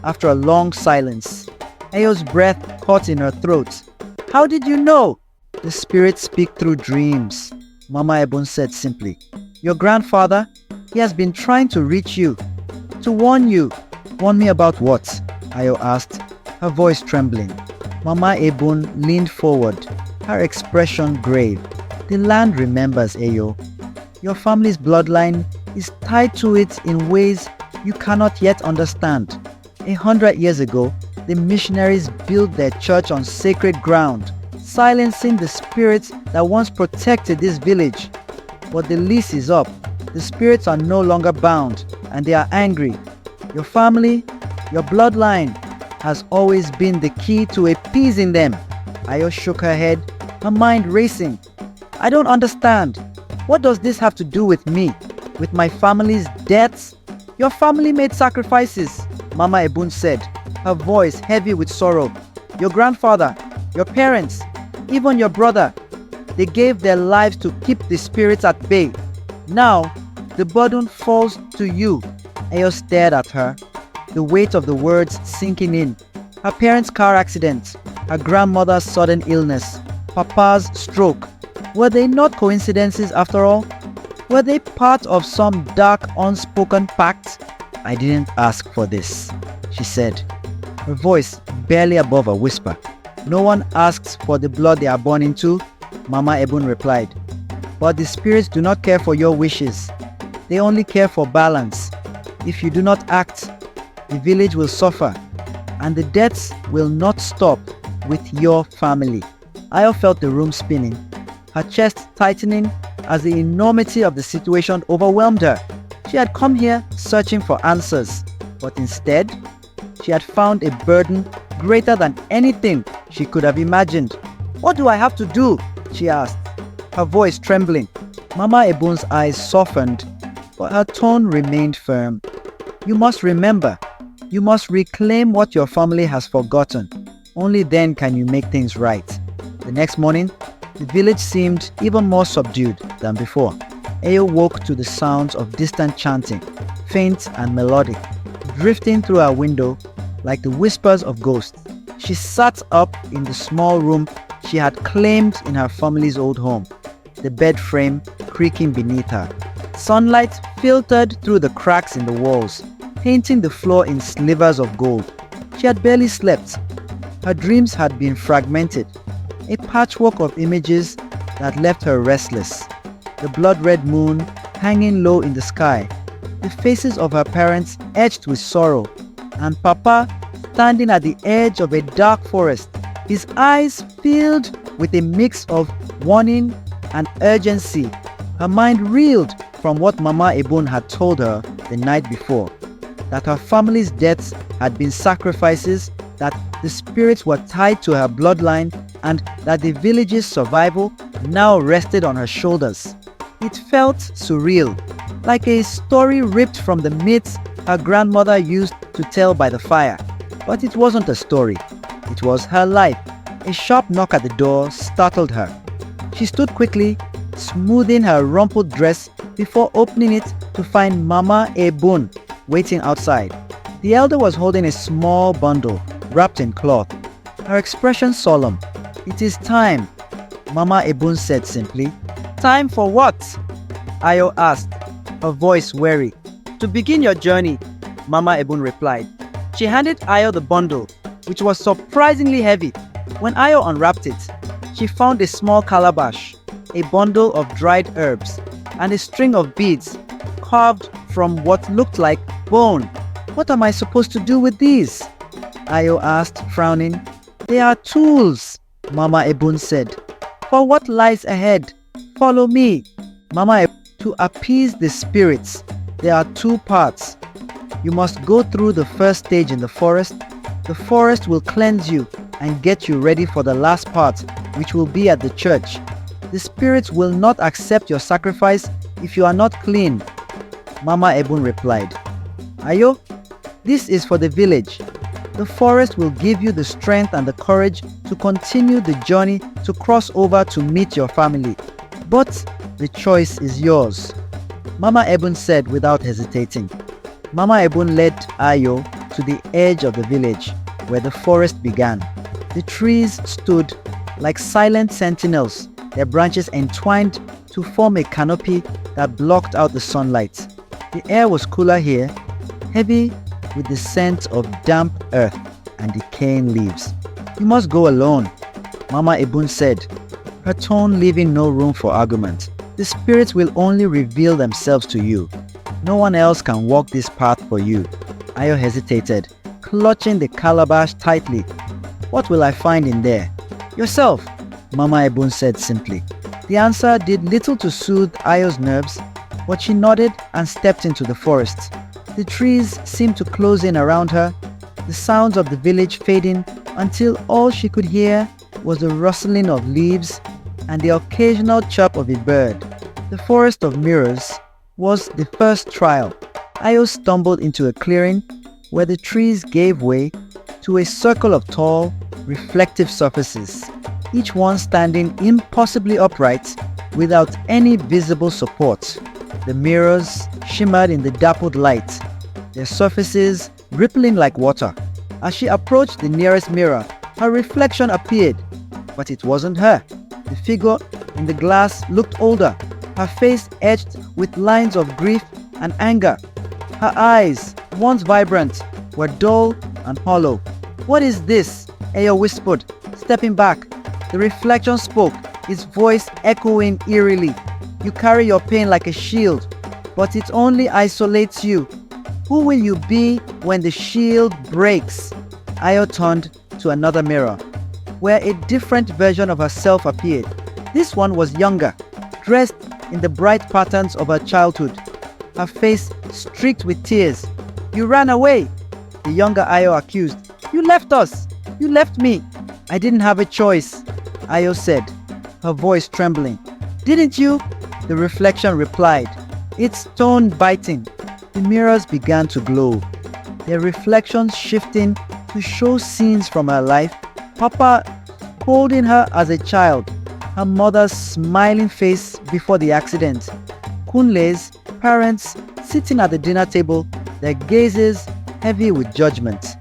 after a long silence. Ayo's breath caught in her throat. "How did you know?" "The spirits speak through dreams," Mama Ebon said simply. "Your grandfather, he has been trying to reach you, to warn you." "Warn me about what?" Ayo asked, her voice trembling. Mama Ebon leaned forward, her expression grave. "The land remembers, Ayo. Your family's bloodline is tied to it in ways you cannot yet understand. 100 years ago, the missionaries built their church on sacred ground, silencing the spirits that once protected this village. But the lease is up. The spirits are no longer bound, and they are angry. Your family, your bloodline, has always been the key to appeasing them." Ayo shook her head, her mind racing. "I don't understand. What does this have to do with me? With my family's deaths?" "Your family made sacrifices," Mama Ebon said, her voice heavy with sorrow. "Your grandfather, your parents, even your brother, they gave their lives to keep the spirits at bay. Now, the burden falls to you." Ayo stared at her, the weight of the words sinking in. Her parents' car accident, her grandmother's sudden illness, Papa's stroke. Were they not coincidences after all? Were they part of some dark, unspoken pact? "I didn't ask for this," she said, her voice barely above a whisper. "No one asks for the blood they are born into," Mama Ebon replied. "But the spirits do not care for your wishes. They only care for balance. If you do not act, the village will suffer, and the deaths will not stop with your family." Ayo felt the room spinning, her chest tightening as the enormity of the situation overwhelmed her. She had come here searching for answers, but instead, she had found a burden greater than anything she could have imagined. "What do I have to do?" she asked, her voice trembling. Mama Ebon's eyes softened, but her tone remained firm. You must remember. You must reclaim what your family has forgotten. Only then can you make things right. The next morning, the village seemed even more subdued than before. Ayo woke to the sounds of distant chanting, faint and melodic, drifting through her window like the whispers of ghosts. She sat up in the small room she had claimed in her family's old home, the bed frame creaking beneath her. Sunlight filtered through the cracks in the walls, painting the floor in slivers of gold. She had barely slept. Her dreams had been fragmented, a patchwork of images that left her restless. The blood-red moon hanging low in the sky, the faces of her parents etched with sorrow, and Papa standing at the edge of a dark forest, his eyes filled with a mix of warning and urgency. Her mind reeled from what Mama Ebun had told her the night before, that her family's deaths had been sacrifices, that the spirits were tied to her bloodline, and that the village's survival now rested on her shoulders. It felt surreal, like a story ripped from the myths her grandmother used to tell by the fire. But it wasn't a story. It was her life. A sharp knock at the door startled her. She stood quickly, smoothing her rumpled dress before opening it to find Mama Ebun waiting outside. The elder was holding a small bundle wrapped in cloth, her expression solemn. "It is time," Mama Ebun said simply.
"Time for what?" Ayo asked, her voice wary. "To begin your journey," Mama Ebun replied. She handed Ayo the bundle, which was surprisingly heavy. When Ayo unwrapped it, she found a small calabash, a bundle of dried herbs, and a string of beads carved from what looked like bone. "What am I supposed to do with these?" Ayo asked, frowning. "They are tools," Mama Ebun said. "For what lies ahead. Follow me." Mama Ebun, to appease the spirits, there are two parts. You must go through the first stage in the forest. The forest will cleanse you and get you ready for the last part, which will be at the church. The spirits will not accept your sacrifice if you are not clean. Mama Ebun replied. "Ayo, this is for the village. The forest will give you the strength and the courage to continue the journey to cross over to meet your family. But the choice is yours," Mama Ebun said without hesitating. Mama Ebun led Ayo to the edge of the village where the forest began. The trees stood like silent sentinels, their branches entwined to form a canopy that blocked out the sunlight. The air was cooler here, heavy with the scent of damp earth and decaying leaves. "You must go alone," Mama Ebun said, her tone leaving no room for argument. "The spirits will only reveal themselves to you. No one else can walk this path for you." Ayo hesitated, clutching the calabash tightly. "What will I find in there?" "Yourself," Mama Ebun said simply. The answer did little to soothe Ayo's nerves, but she nodded and stepped into the forest. The trees seemed to close in around her, the sounds of the village fading until all she could hear was the rustling of leaves and the occasional chirp of a bird. The forest of mirrors was the first trial. Ayo stumbled into a clearing where the trees gave way to a circle of tall, reflective surfaces, each one standing impossibly upright without any visible support. The mirrors shimmered in the dappled light, their surfaces rippling like water. As she approached the nearest mirror, her reflection appeared, but it wasn't her. The figure in the glass looked older, her face etched with lines of grief and anger. Her eyes, once vibrant, were dull and hollow. "What is this?" Ayo whispered, stepping back. The reflection spoke, its voice echoing eerily. "You carry your pain like a shield, but it only isolates you. Who will you be when the shield breaks?" Ayo turned to another mirror, where a different version of herself appeared. This one was younger, dressed in the bright patterns of her childhood, her face streaked with tears. "You ran away," the younger Ayo accused. "You left us. You left me." "I didn't have a choice," Ayo said, her voice trembling. "Didn't you?" the reflection replied, its tone biting.
The mirrors began to glow, their reflections shifting to show scenes from her life. Papa holding her as a child, her mother's smiling face before the accident, Kunle's parents sitting at the dinner table, their gazes heavy with judgment.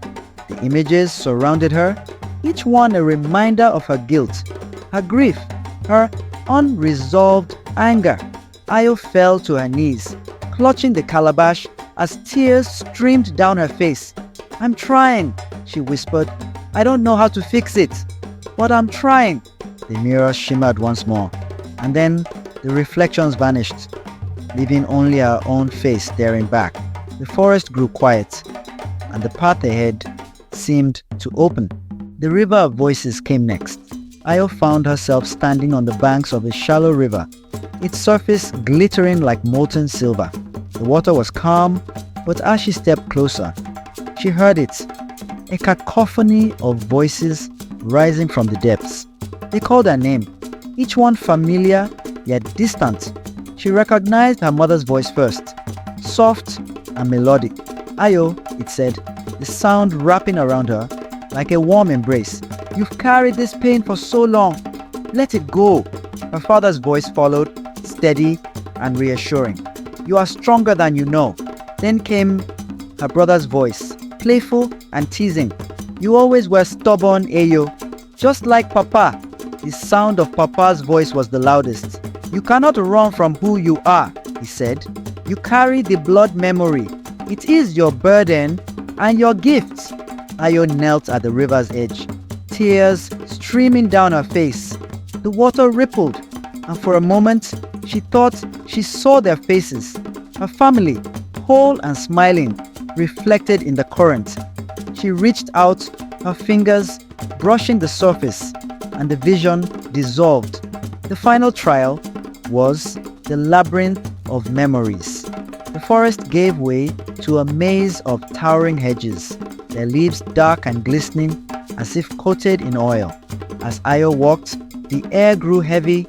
The images surrounded her, each one a reminder of her guilt, her grief, her unresolved anger. Ayo fell to her knees, clutching the calabash as tears streamed down her face. "I'm trying," she whispered. "I don't know how to fix it, but I'm trying." The mirror shimmered once more, and then the reflections vanished, leaving only her own face staring back. The forest grew quiet, and the path ahead seemed to open. The river of voices came next. Ayo found herself standing on the banks of a shallow river, its surface glittering like molten silver. The water was calm, but as she stepped closer, she heard it, a cacophony of voices rising from the depths. They called her name, each one familiar yet distant. She recognized her mother's voice first, soft and melodic. "Ayo," it said, the sound wrapping around her like a warm embrace. "You've carried this pain for so long. Let it go." Her father's voice followed, steady and reassuring. "You are stronger than you know." Then came her brother's voice, playful and teasing. "You always were stubborn, Ayo, just like Papa." The sound of Papa's voice was the loudest. "You cannot run from who you are," he said. "You carry the blood memory. It is your burden and your gift." Ayo knelt at the river's edge, tears streaming down her face. The water rippled, and for a moment, she thought she saw their faces, her family, whole and smiling, reflected in the current. She reached out, her fingers brushing the surface, and the vision dissolved. The final trial was the labyrinth of memories. The forest gave way to a maze of towering hedges, their leaves dark and glistening as if coated in oil. As Ayo walked, the air grew heavy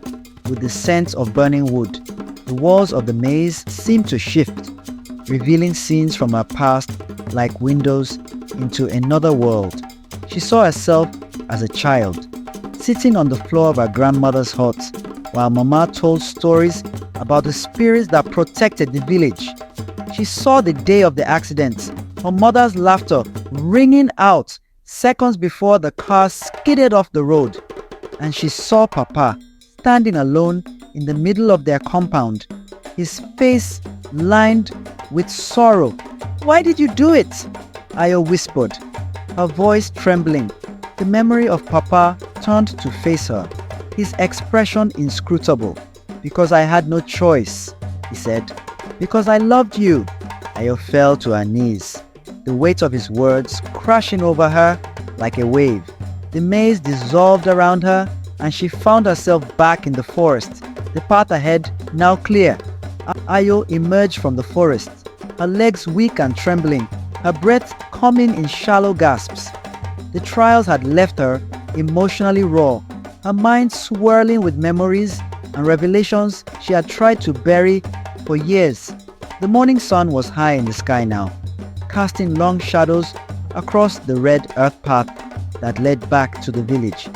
with the scent of burning wood. The walls of the maze seemed to shift, revealing scenes from her past like windows into another world. She saw herself as a child, sitting on the floor of her grandmother's hut, while Mama told stories about the spirits that protected the village. She saw the day of the accident, her mother's laughter ringing out seconds before the car skidded off the road. And she saw Papa standing alone in the middle of their compound, his face lined with sorrow. "Why did you do it?" Ayo whispered, her voice trembling. The memory of Papa turned to face her, his expression inscrutable. "Because I had no choice," he said. "Because I loved you." Ayo fell to her knees, the weight of his words crashing over her like a wave. The maze dissolved around her, and she found herself back in the forest, the path ahead now clear. Ayo emerged from the forest, her legs weak and trembling, her breath coming in shallow gasps. The trials had left her emotionally raw, her mind swirling with memories and revelations she had tried to bury for years. The morning sun was high in the sky now, casting long shadows across the red earth path that led back to the village.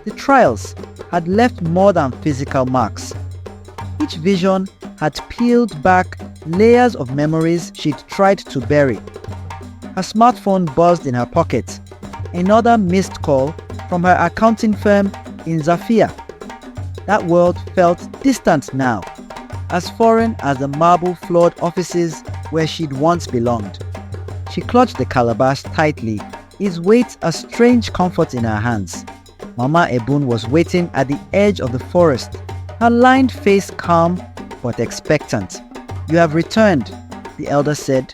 The trials had left more than physical marks. Each vision had peeled back layers of memories she'd tried to bury. Her smartphone buzzed in her pocket, another missed call from her accounting firm in Zafia. That world felt distant now, as foreign as the marble-floored offices where she'd once belonged. She clutched the calabash tightly, its weight a strange comfort in her hands. Mama Ebun was waiting at the edge of the forest, her lined face calm but expectant. "You have returned," the elder said,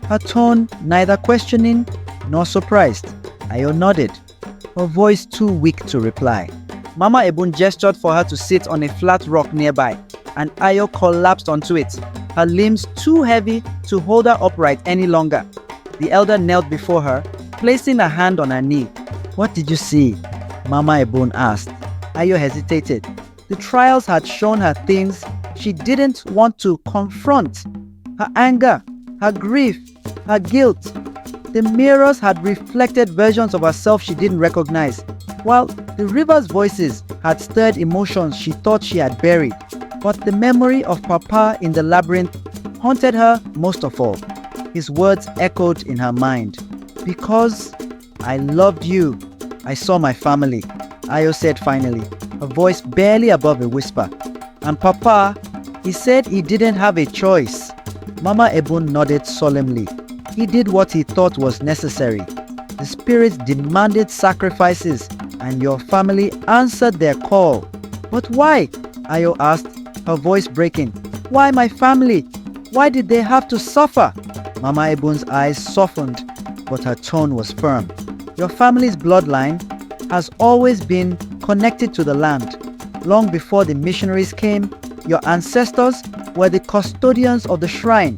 her tone neither questioning nor surprised. Ayo nodded, her voice too weak to reply. Mama Ebun gestured for her to sit on a flat rock nearby, and Ayo collapsed onto it, her limbs too heavy to hold her upright any longer. The elder knelt before her, placing a hand on her knee. "What did you see?" Mama Ebun asked. Ayo hesitated. The trials had shown her things she didn't want to confront. Her anger, her grief, her guilt. The mirrors had reflected versions of herself she didn't recognize, while the river's voices had stirred emotions she thought she had buried. But the memory of Papa in the labyrinth haunted her most of all. His words echoed in her mind. "Because I loved you, I saw my family," Ayo said finally, her voice barely above a whisper. "And Papa, he said he didn't have a choice." Mama Ebun nodded solemnly. "He did what he thought was necessary. The spirits demanded sacrifices, and your family answered their call." "But why?" Ayo asked, her voice breaking. "Why my family? Why did they have to suffer?" Mama Ebun's eyes softened, but her tone was firm. "Your family's bloodline has always been connected to the land. Long before the missionaries came, your ancestors were the custodians of the shrine.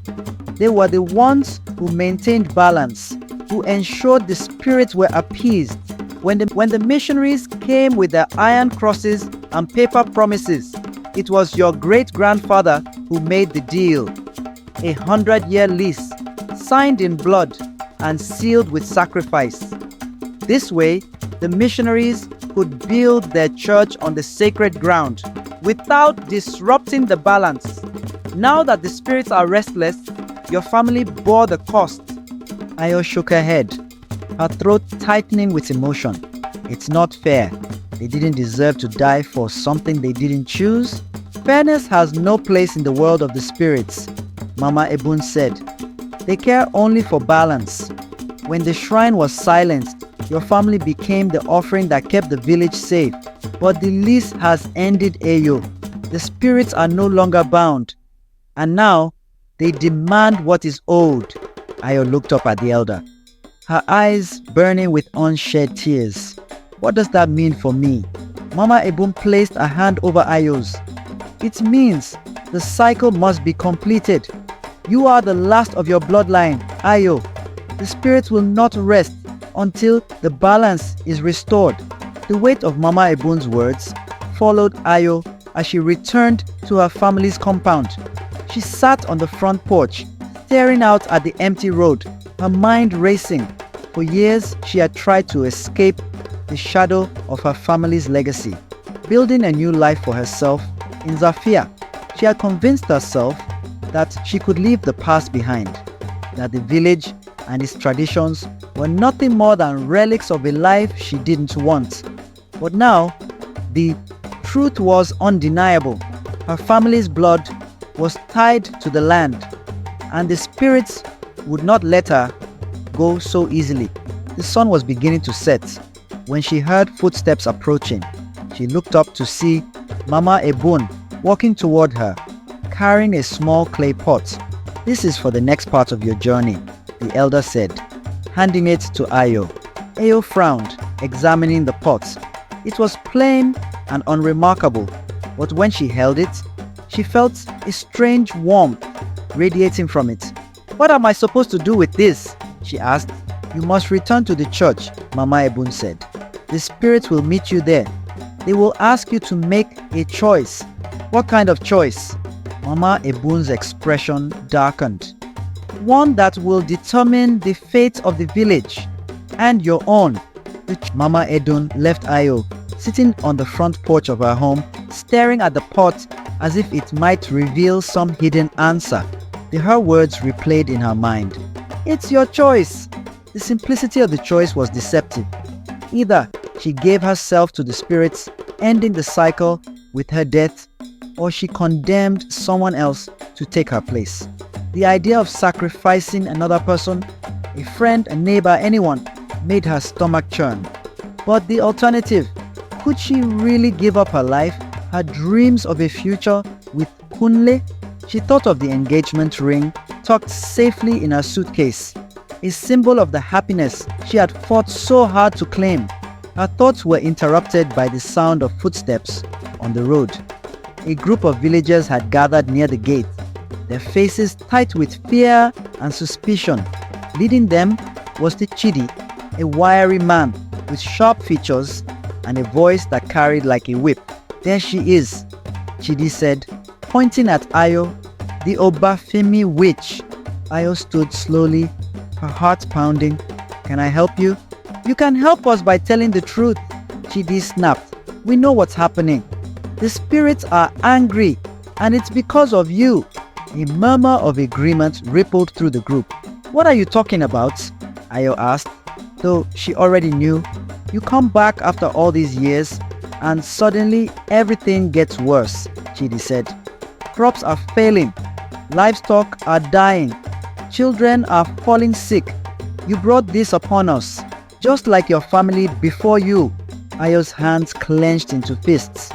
They were the ones who maintained balance, who ensured the spirits were appeased. When the missionaries came with their iron crosses and paper promises, it was your great-grandfather who made the deal. 100-year lease, signed in blood and sealed with sacrifice. This way, the missionaries could build their church on the sacred ground without disrupting the balance. Now that the spirits are restless, your family bore the cost." Ayo shook her head, her throat tightening with emotion. "It's not fair. They didn't deserve to die for something they didn't choose. Fairness has no place in the world of the spirits," Mama Ebun said. "They care only for balance. When the shrine was silenced, your family became the offering that kept the village safe. But the lease has ended, Ayo. The spirits are no longer bound. And now, they demand what is owed." Ayo looked up at the elder, her eyes burning with unshed tears. "What does that mean for me?" Mama Ebun placed a hand over Ayo's. "It means the cycle must be completed. You are the last of your bloodline, Ayo. The spirits will not rest until the balance is restored." The weight of Mama Ebun's words followed Ayo as she returned to her family's compound. She sat on the front porch, staring out at the empty road, her mind racing. For years, she had tried to escape the shadow of her family's legacy, building a new life for herself in Zafia. She had convinced herself that she could leave the past behind, that the village and its traditions were nothing more than relics of a life she didn't want. But now, the truth was undeniable. Her family's blood was tied to the land, and the spirits would not let her go so easily. The sun was beginning to set when she heard footsteps approaching. She looked up to see Mama Ebun walking toward her, carrying a small clay pot. "This is for the next part of your journey," the elder said, handing it to Ayo. Ayo frowned, examining the pot. It was plain and unremarkable, but when she held it, she felt a strange warmth radiating from it. "What am I supposed to do with this?" she asked. "You must return to the church," Mama Ebun said. "The spirits will meet you there. They will ask you to make a choice." "What kind of choice?" Mama Ebun's expression darkened. "One that will determine the fate of the village and your own." Mama Edun left Ayo sitting on the front porch of her home, staring at the pot as if it might reveal some hidden answer. Her words replayed in her mind. "It's your choice." The simplicity of the choice was deceptive. Either she gave herself to the spirits, ending the cycle with her death, or she condemned someone else to take her place. The idea of sacrificing another person, a friend, a neighbor, anyone, made her stomach churn. But the alternative, could she really give up her life, her dreams of a future with Kunle? She thought of the engagement ring tucked safely in her suitcase, a symbol of the happiness she had fought so hard to claim. Her thoughts were interrupted by the sound of footsteps on the road. A group of villagers had gathered near the gate, their faces tight with fear and suspicion. Leading them was the Chidi, a wiry man with sharp features and a voice that carried like a whip. "There she is," Chidi said, pointing at Ayo, "the Obafemi witch." Ayo stood slowly, her heart pounding. "Can I help you?" "You can help us by telling the truth," Chidi snapped. "We know what's happening. The spirits are angry, and it's because of you." A murmur of agreement rippled through the group. "What are you talking about?" Ayo asked, though she already knew. "You come back after all these years, and suddenly everything gets worse," Chidi said. "Crops are failing, livestock are dying, children are falling sick. You brought this upon us, just like your family before you." Ayo's hands clenched into fists.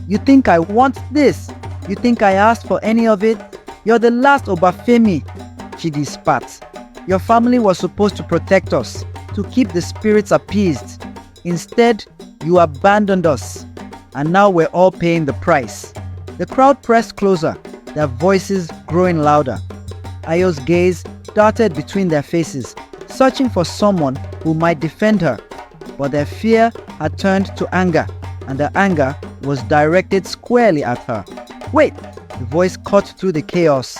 "You think I want this? You think I asked for any of it? You're the last Obafemi," Chidi spat. "Your family was supposed to protect us, to keep the spirits appeased. Instead, you abandoned us, and now we're all paying the price." The crowd pressed closer, their voices growing louder. Ayo's gaze darted between their faces, searching for someone who might defend her. But their fear had turned to anger, and the anger was directed squarely at her. "Wait!" The voice cut through the chaos,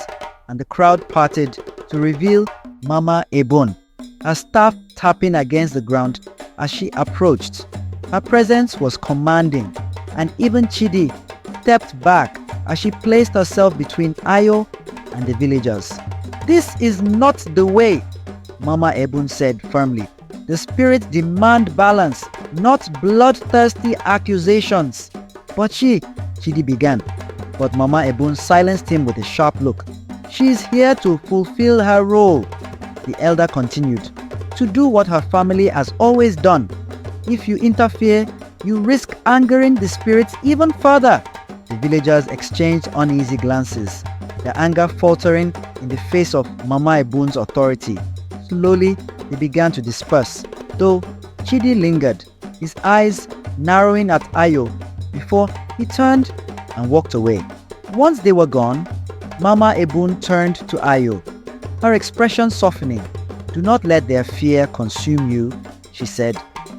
and the crowd parted to reveal Mama Ebon, her staff tapping against the ground as she approached. Her presence was commanding, and even Chidi stepped back as she placed herself between Ayo and the villagers. "This is not the way," Mama Ebon said firmly. "The spirits demand balance, not bloodthirsty accusations." "But Chidi began, but Mama Ebon silenced him with a sharp look. "She's here to fulfill her role," the elder continued, "to do what her family has always done. If you interfere, you risk angering the spirits even further." The villagers exchanged uneasy glances, their anger faltering in the face of Mama Ebon's authority. Slowly, they began to disperse, though Chidi lingered, his eyes narrowing at Ayo before he turned and walked away. Once they were gone, Mama Ebon turned to Ayo, her expression softening. "Do not let their fear consume you," she said.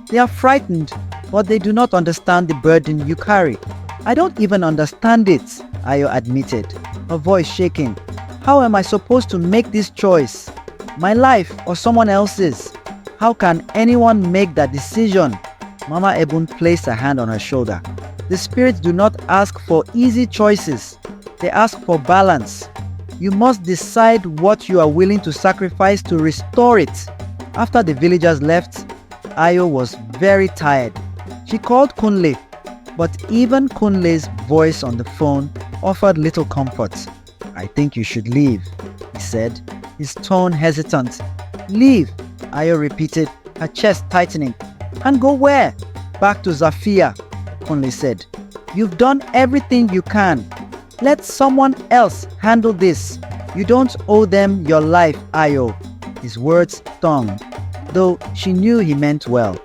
"They are frightened, but they do not understand the burden you carry." "I don't even understand it," Ayo admitted, her voice shaking. "How am I supposed to make this choice? My life or someone else's? How can anyone make that decision?" Mama Ebon placed a hand on her shoulder. "The spirits do not ask for easy choices. They ask for balance. You must decide what you are willing to sacrifice to restore it." After the villagers left, Ayo was very tired. She called Kunle, but even Kunle's voice on the phone offered little comfort. "I think you should leave," he said, his tone hesitant. "Leave," Ayo repeated, her chest tightening. "And go where?" "Back to Zafia," Kunle said. "You've done everything you can. Let someone else handle this. You don't owe them your life, Ayo." His words stung, though she knew he meant well.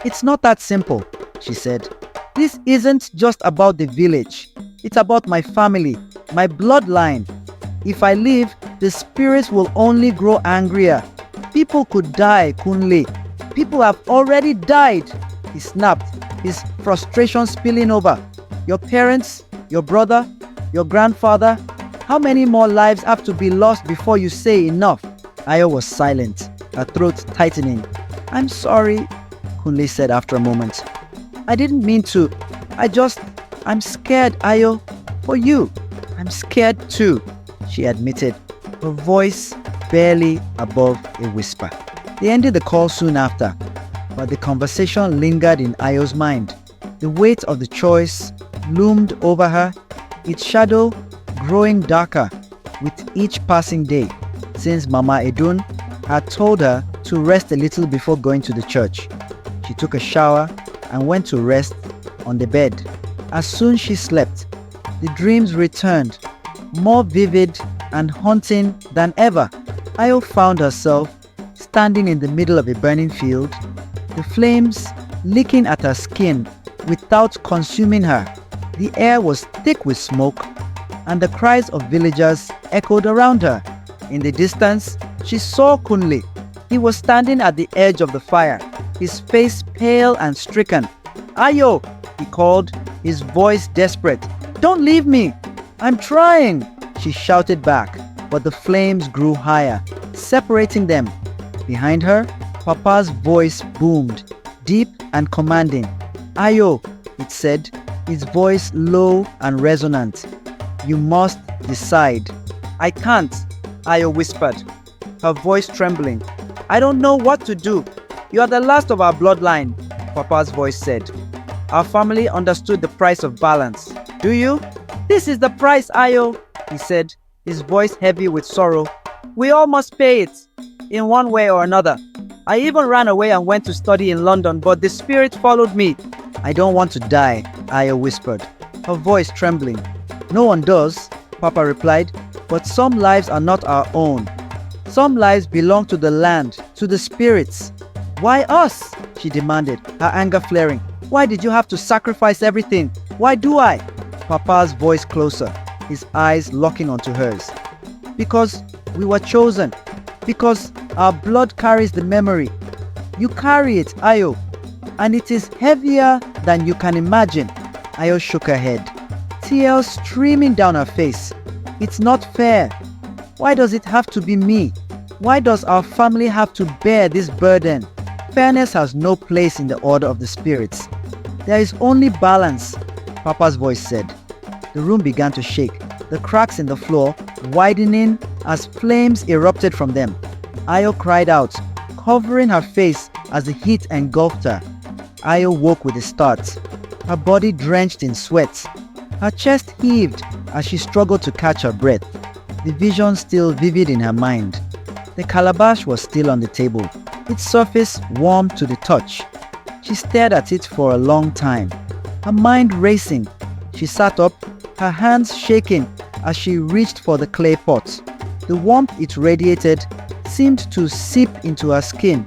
"It's not that simple," she said. "This isn't just about the village. It's about my family, my bloodline. If I leave, the spirits will only grow angrier. People could die, Kunle. People have already died." He snapped, his frustration spilling over. "Your parents, your brother, your grandfather. How many more lives have to be lost before you say enough?" Ayo was silent, her throat tightening. "I'm sorry," Kunle said after a moment. "I didn't mean to. I'm scared, Ayo. For you. I'm scared too," she admitted, her voice barely above a whisper. They ended the call soon after, but the conversation lingered in Ayo's mind. The weight of the choice loomed over her, its shadow growing darker with each passing day, since Mama Edun had told her to rest a little before going to the church. She took a shower and went to rest on the bed. As soon as she slept, the dreams returned, more vivid and haunting than ever. Ayo found herself standing in the middle of a burning field, the flames licking at her skin without consuming her. The air was thick with smoke, and the cries of villagers echoed around her. In the distance, she saw Kunle. He was standing at the edge of the fire, his face pale and stricken. "Ayo!" he called, his voice desperate. "Don't leave me! I'm trying!" She shouted back, but the flames grew higher, separating them. Behind her, Papa's voice boomed, deep and commanding. "Ayo," it said, its voice low and resonant. "You must decide."
"I can't," Ayo whispered, her voice trembling. "I don't know what to do. You are the last of our bloodline," Papa's voice said. "Our family understood the price of balance. Do you?" "This is the price, Ayo," he said, his voice heavy with sorrow. "We all must pay it, in one way or another. I even ran away and went to study in London, but the spirit followed me."
"I don't want to die," Ayo whispered, her voice trembling. "No one does," Papa replied, "but some lives are not our own. Some lives belong to the land, to the spirits." "Why us?" she demanded, her anger flaring. "Why did you have to sacrifice everything? Why do I?" Papa's voice closer, his eyes locking onto hers. "Because we were chosen. Because our blood carries the memory. You carry it, Ayo, and it is heavier than you can imagine." Ayo shook her head, tears streaming down her face. "It's not fair. Why does it have to be me? Why does our family have to bear this burden? Fairness has no place in the order of the spirits. There is only balance," Papa's voice said. The room began to shake, the cracks in the floor widening as flames erupted from them. Ayo cried out, covering her face as the heat engulfed her. Ayo woke with a start, her body drenched in sweat. Her chest heaved as she struggled to catch her breath, the vision still vivid in her mind. The calabash was still on the table, its surface warm to the touch. She stared at it for a long time, her mind racing. She sat up, her hands shaking as she reached for the clay pot. The warmth it radiated seemed to seep into her skin,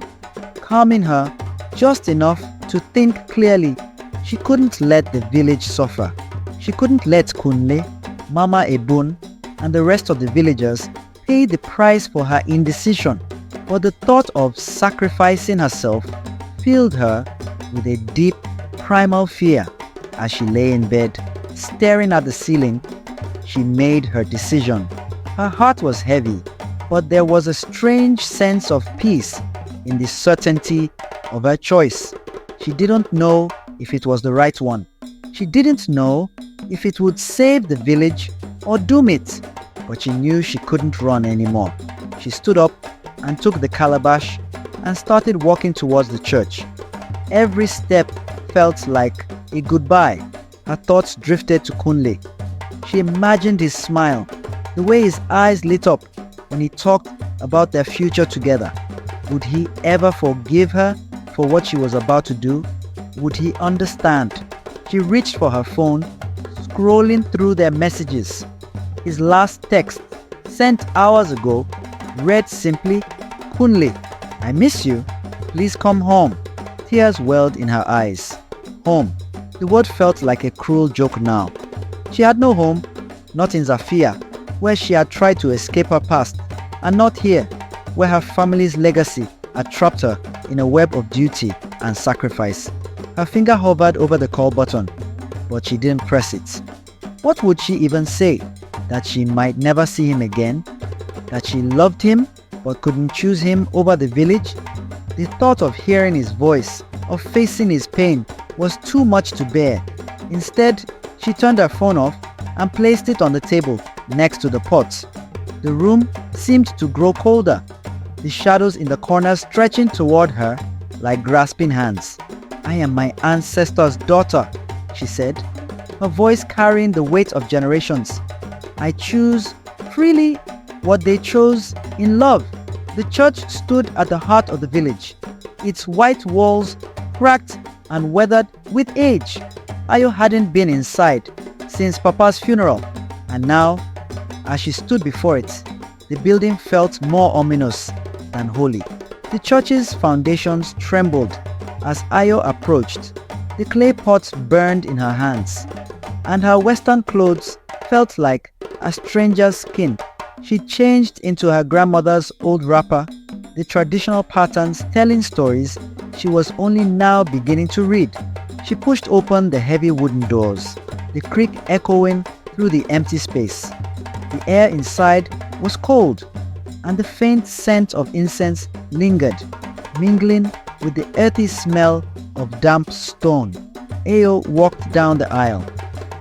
calming her just enough to think clearly. She couldn't let the village suffer. She couldn't let Kunle, Mama Ebun, and the rest of the villagers pay the price for her indecision. But the thought of sacrificing herself filled her with a deep, primal fear. As she lay in bed, staring at the ceiling, she made her decision. Her heart was heavy, but there was a strange sense of peace in the certainty of her choice. She didn't know if it was the right one. She didn't know if it would save the village or doom it, but she knew she couldn't run anymore. She stood up and took the calabash and started walking towards the church. Every step felt like a goodbye. Her thoughts drifted to Kunle. She imagined his smile, the way his eyes lit up when he talked about their future together. Would he ever forgive her for what she was about to do? Would he understand? She reached for her phone, scrolling through their messages. His last text, sent hours ago, read simply, "Kunle, I miss you. Please come home." Tears welled in her eyes. Home. The word felt like a cruel joke now. She had no home, not in Zafia, where she had tried to escape her past, and not here, where her family's legacy had trapped her in a web of duty and sacrifice. Her finger hovered over the call button, but she didn't press it. What would she even say? That she might never see him again? That she loved him but couldn't choose him over the village? The thought of hearing his voice, of facing his pain, was too much to bear. Instead, she turned her phone off and placed it on the table next to the pot. The room seemed to grow colder, the shadows in the corners stretching toward her like grasping hands. "I am my ancestor's daughter," she said, her voice carrying the weight of generations. "I choose freely what they chose in love." The church stood at the heart of the village, its white walls cracked and weathered with age. Ayo hadn't been inside since Papa's funeral, and now, as she stood before it, the building felt more ominous than holy. The church's foundations trembled as Ayo approached. The clay pot burned in her hands, and her western clothes felt like a stranger's skin. She changed into her grandmother's old wrapper, the traditional patterns telling stories she was only now beginning to read. She pushed open the heavy wooden doors, the creak echoing through the empty space. The air inside was cold, and the faint scent of incense lingered, mingling with the earthy smell of damp stone. Ayo walked down the aisle,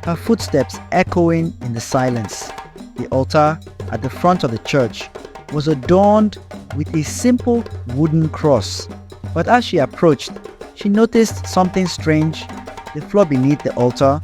her footsteps echoing in the silence. The altar at the front of the church was adorned with a simple wooden cross. But as she approached, she noticed something strange. The floor beneath the altar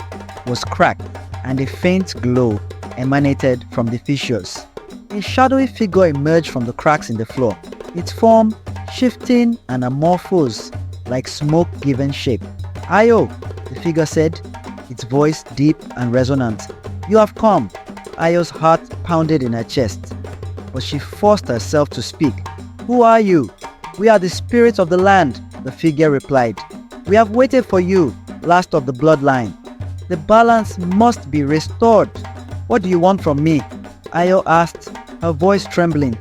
was cracked, and a faint glow emanated from the fissures. A shadowy figure emerged from the cracks in the floor, its form shifting and amorphous like smoke given shape. "Ayo," the figure said, its voice deep and resonant. "You have come." Ayo's heart pounded in her chest, but she forced herself to speak. "Who are you?" "We are the spirits of the land," the figure replied. "We have waited for you, last of the bloodline. The balance must be restored." "What do you want from me?" Ayo asked, her voice trembling.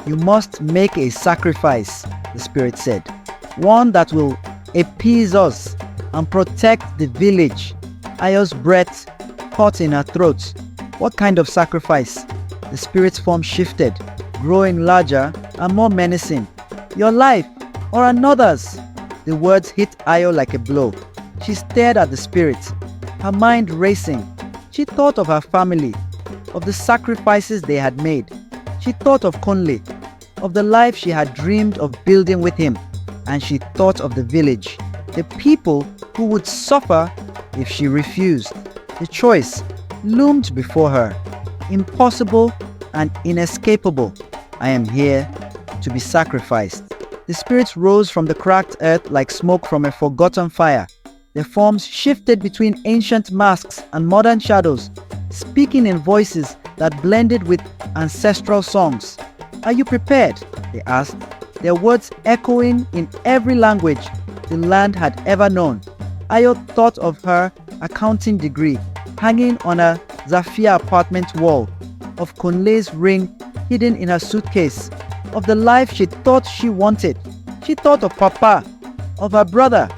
"You must make a sacrifice," the spirit said. "One that will appease us and protect the village." Ayo's breath caught in her throat. "What kind of sacrifice?" The spirit's form shifted, growing larger and more menacing. "Your life or another's." The words hit Ayo like a blow. She stared at the spirit, her mind racing. She thought of her family, of the sacrifices they had made. She thought of Kunle, of the life she had dreamed of building with him. And she thought of the village, the people who would suffer if she refused. The choice loomed before her, impossible and inescapable. "I am here to be sacrificed." The spirits rose from the cracked earth like smoke from a forgotten fire. Their forms shifted between ancient masks and modern shadows, speaking in voices that blended with ancestral songs. "Are you prepared?" they asked, their words echoing in every language the land had ever known. Ayo thought of her accounting degree hanging on a Zafia apartment wall, of Kunle's ring hidden in her suitcase, of the life she thought she wanted. She thought of Papa, of her brother,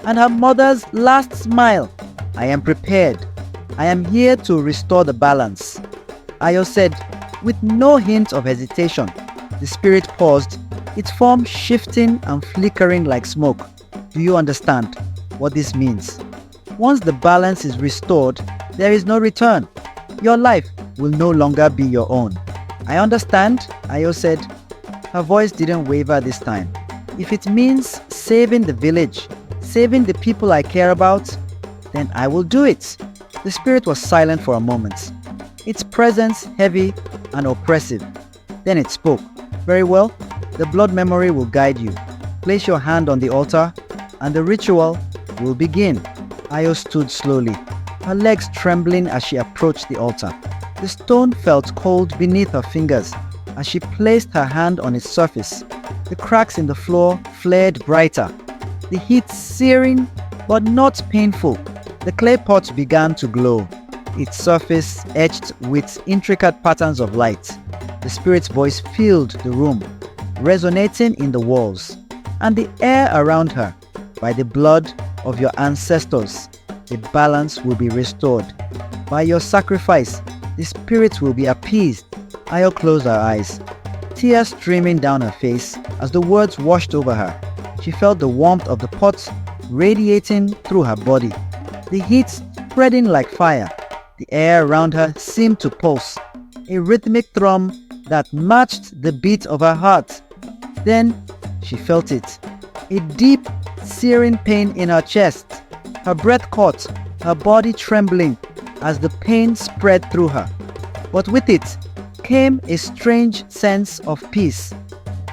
and her mother's last smile. "I am prepared. I am here to restore the balance." Ayo said, with no hint of hesitation. The spirit paused, its form shifting and flickering like smoke. "Do you understand what this means? Once the balance is restored, there is no return. Your life will no longer be your own." "I understand," Ayo said. Her voice didn't waver this time. "If it means saving the village, saving the people I care about, then I will do it." The spirit was silent for a moment, its presence heavy and oppressive. Then it spoke. "Very well, the blood memory will guide you. Place your hand on the altar, and the ritual will begin." Ayo stood slowly, her legs trembling as she approached the altar. The stone felt cold beneath her fingers as she placed her hand on its surface. The cracks in the floor flared brighter, the heat searing but not painful. The clay pot began to glow, its surface etched with intricate patterns of light. The spirit's voice filled the room, resonating in the walls and the air around her. "By the blood of your ancestors, the balance will be restored. By your sacrifice, the spirits will be appeased." Ayo closed her eyes, tears streaming down her face as the words washed over her. She felt the warmth of the pot radiating through her body, the heat spreading like fire. The air around her seemed to pulse, a rhythmic thrum that matched the beat of her heart. Then she felt it, a deep, searing pain in her chest. Her breath caught, her body trembling as the pain spread through her. But with it came a strange sense of peace,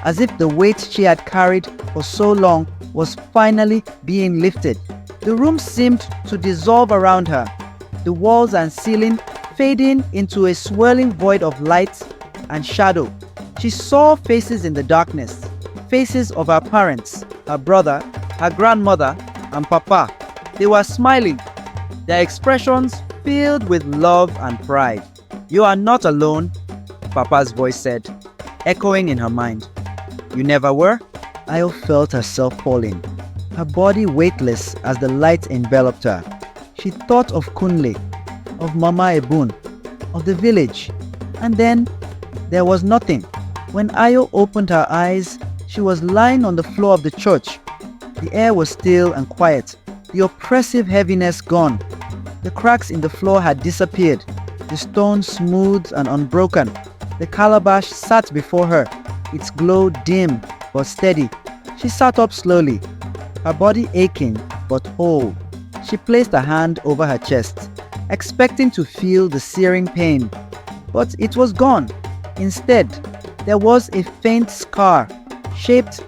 as if the weight she had carried for so long was finally being lifted. The room seemed to dissolve around her, the walls and ceiling fading into a swirling void of light and shadow. She saw faces in the darkness, faces of her parents, her brother, her grandmother, and Papa. They were smiling, their expressions filled with love and pride. "You are not alone," Papa's voice said, echoing in her mind. "You never were?" Ayo felt herself falling, her body weightless as the light enveloped her. She thought of Kunle, of Mama Ebun, of the village, and then there was nothing. When Ayo opened her eyes, she was lying on the floor of the church. The air was still and quiet, the oppressive heaviness gone. The cracks in the floor had disappeared, the stone smooth and unbroken. The calabash sat before her, its glow dim but steady. She sat up slowly, her body aching but whole. She placed a hand over her chest, expecting to feel the searing pain, but it was gone. Instead, there was a faint scar, shaped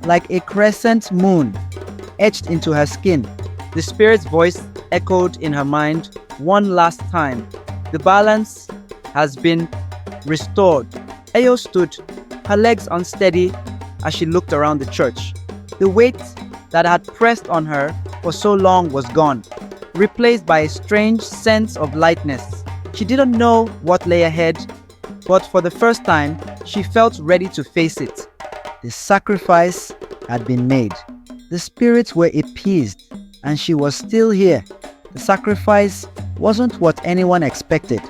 like a crescent moon, etched into her skin.
The spirit's voice echoed in her mind one last time. The balance has been restored. Ayo stood, her legs unsteady as she looked around the church. The weight that had pressed on her for so long was gone, replaced by a strange sense of lightness. She didn't know what lay ahead, but for the first time, she felt ready to face it.
The sacrifice had been made. The spirits were appeased, and she was still here. The sacrifice wasn't what anyone expected.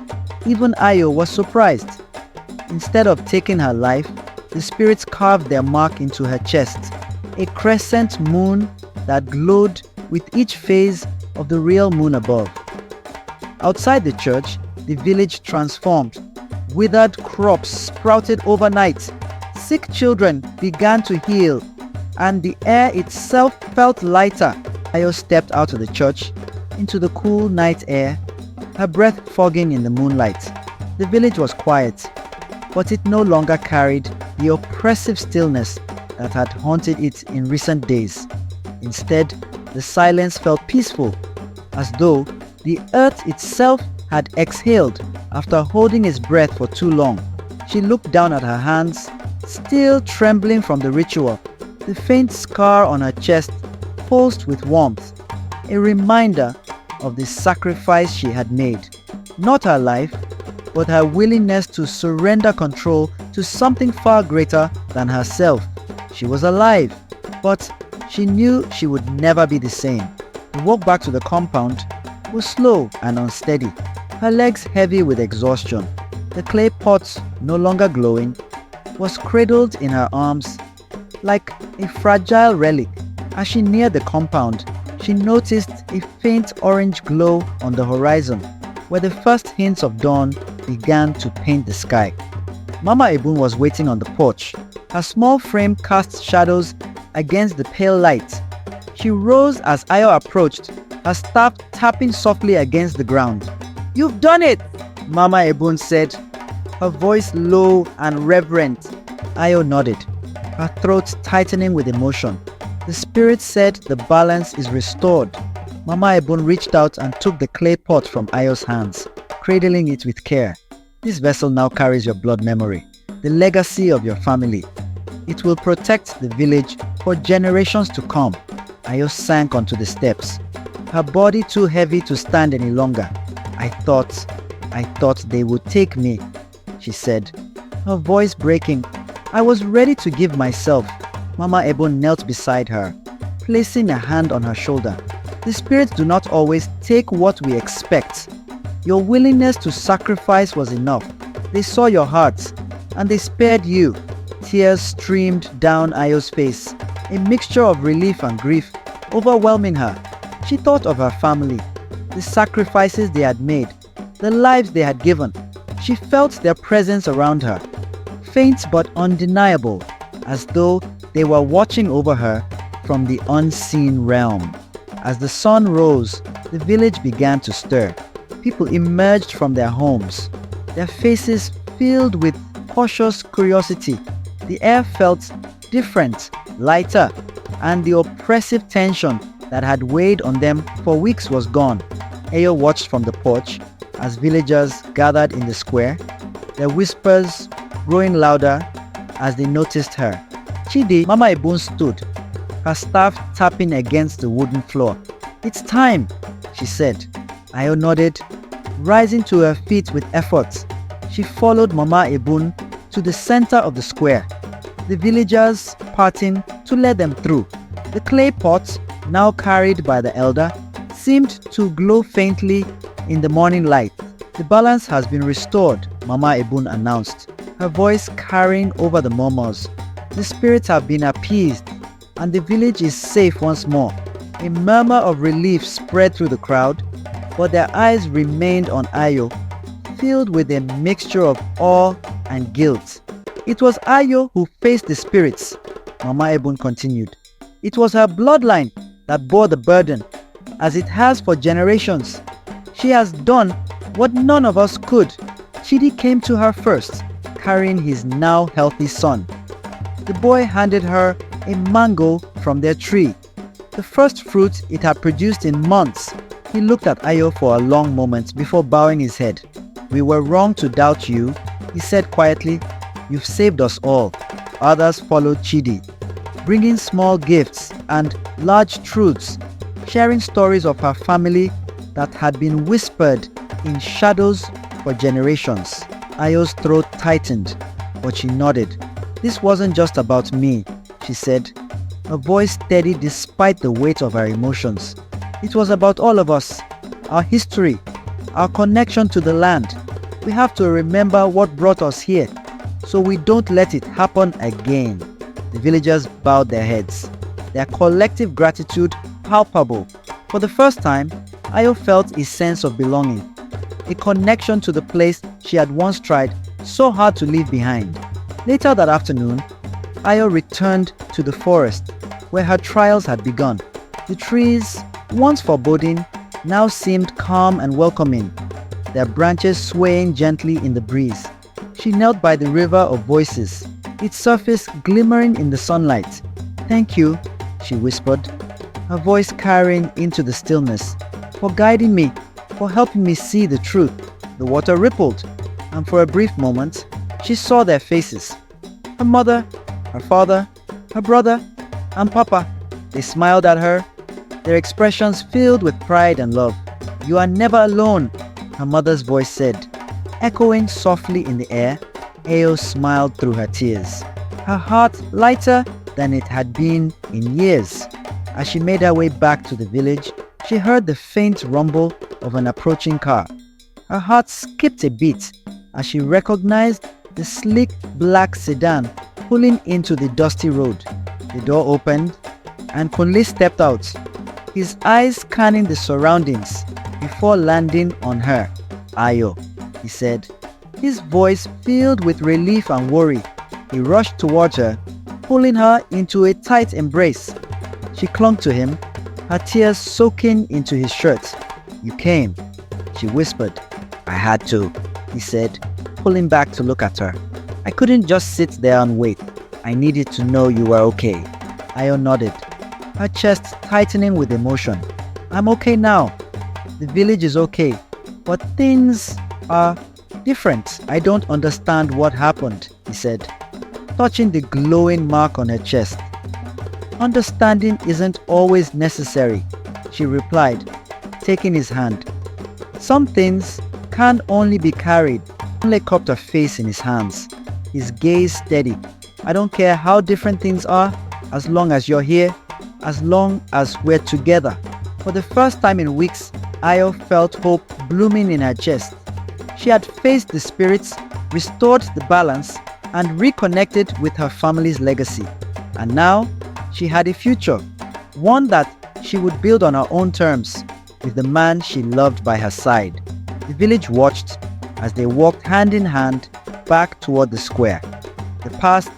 Even Ayo was surprised. Instead of taking her life, the spirits carved their mark into her chest, a crescent moon that glowed with each phase of the real moon above. Outside the church, the village transformed. Withered crops sprouted overnight. Sick children began to heal, and the air itself felt lighter. Ayo stepped out of the church into the cool night air, her breath fogging in the moonlight. The village was quiet, but it no longer carried the oppressive stillness that had haunted it in recent days. Instead, the silence felt peaceful, as though the earth itself had exhaled after holding its breath for too long. She looked down at her hands, still trembling from the ritual. The faint scar on her chest pulsed with warmth, a reminder of the sacrifice she had made. Not her life, but her willingness to surrender control to something far greater than herself. She was alive, but she knew she would never be the same. The walk back to the compound was slow and unsteady, her legs heavy with exhaustion. The clay pot, no longer glowing, was cradled in her arms like a fragile relic. As she neared the compound, she noticed a faint orange glow on the horizon, where the first hints of dawn began to paint the sky. Mama Ebun was waiting on the porch. Her small frame cast shadows against the pale light. She rose as Ayo approached, her staff tapping softly against the ground. "You've done it!" Mama Ebun said, her voice low and reverent. Ayo nodded, her throat tightening with emotion. The spirit said the balance is restored. Mama Ebun reached out and took the clay pot from Ayo's hands, cradling it with care. "This vessel now carries your blood memory, the legacy of your family. It will protect the village for generations to come." Ayo sank onto the steps, her body too heavy to stand any longer. I thought they would take me," she said, her voice breaking. "I was ready to give myself." Mama Ebon knelt beside her, placing a hand on her shoulder. "The spirits do not always take what we expect. Your willingness to sacrifice was enough. They saw your heart, and they spared you." Tears streamed down Ayo's face, a mixture of relief and grief overwhelming her. She thought of her family, the sacrifices they had made, the lives they had given. She felt their presence around her, faint but undeniable, as though they were watching over her from the unseen realm. As the sun rose, the village began to stir. People emerged from their homes, their faces filled with cautious curiosity. The air felt different, lighter, and the oppressive tension that had weighed on them for weeks was gone. Ayo watched from the porch as villagers gathered in the square, their whispers growing louder as they noticed her. Chidi, Mama Ebun stood, her staff tapping against the wooden floor. "It's time," she said. Ayo nodded, rising to her feet with effort. She followed Mama Ebun to the center of the square, the villagers parting to let them through. The clay pot, now carried by the elder, seemed to glow faintly in the morning light. "The balance has been restored," Mama Ebun announced. her voice carrying over the murmurs. The spirits have been appeased, and the village is safe once more. A murmur of relief spread through the crowd, but their eyes remained on Ayo, filled with a mixture of awe and guilt. It was Ayo who faced the spirits, Mama Ebun continued. It was her bloodline that bore the burden, as it has for generations. She has done what none of us could. Chidi came to her first, carrying his now healthy son. The boy handed her a mango from their tree, the first fruit it had produced in months. He looked at Ayo for a long moment before bowing his head. "We were wrong to doubt you," he said quietly. "You've saved us all." Others followed Chidi, bringing small gifts and large truths, sharing stories of her family that had been whispered in shadows for generations. Ayo's throat tightened, but she nodded. "This wasn't just about me," she said, her voice steady despite the weight of her emotions. "It was about all of us, our history, our connection to the land. We have to remember what brought us here, so we don't let it happen again." The villagers bowed their heads, their collective gratitude palpable. For the first time, Ayo felt a sense of belonging, a connection to the place she had once tried so hard to leave behind. Later that afternoon, Ayo returned to the forest where her trials had begun. The trees, once foreboding, now seemed calm and welcoming, their branches swaying gently in the breeze. She knelt by the river of voices, its surface glimmering in the sunlight. "Thank you," she whispered, her voice carrying into the stillness, "for guiding me, for helping me see the truth." The water rippled, and for a brief moment, she saw their faces. Her mother, her father, her brother, and Papa. They smiled at her, their expressions filled with pride and love. "You are never alone," her mother's voice said. Echoing softly in the air, Ayo smiled through her tears, her heart lighter than it had been in years. As she made her way back to the village, she heard the faint rumble of an approaching car. Her heart skipped a beat as she recognized the sleek black sedan pulling into the dusty road. The door opened and Kunle stepped out, his eyes scanning the surroundings before landing on her. "Ayo," he said, his voice filled with relief and worry. He rushed towards her, pulling her into a tight embrace. She clung to him, her tears soaking into his shirt. "You came," she whispered. "I had to," he said, pulling back to look at her. "I couldn't just sit there and wait. I needed to know you were okay." Ayo nodded, her chest tightening with emotion. "I'm okay now. The village is okay, but things are different. I don't understand what happened," he said, touching the glowing mark on her chest. "Understanding isn't always necessary," she replied, taking his hand. "Some things can only be carried." Kunle cupped her face in his hands, his gaze steady. "I don't care how different things are, as long as you're here, as long as we're together." For the first time in weeks, Ayo felt hope blooming in her chest. She had faced the spirits, restored the balance, and reconnected with her family's legacy. And now, she had a future, one that she would build on her own terms, with the man she loved by her side. The village watched as they walked hand in hand back toward the square, the past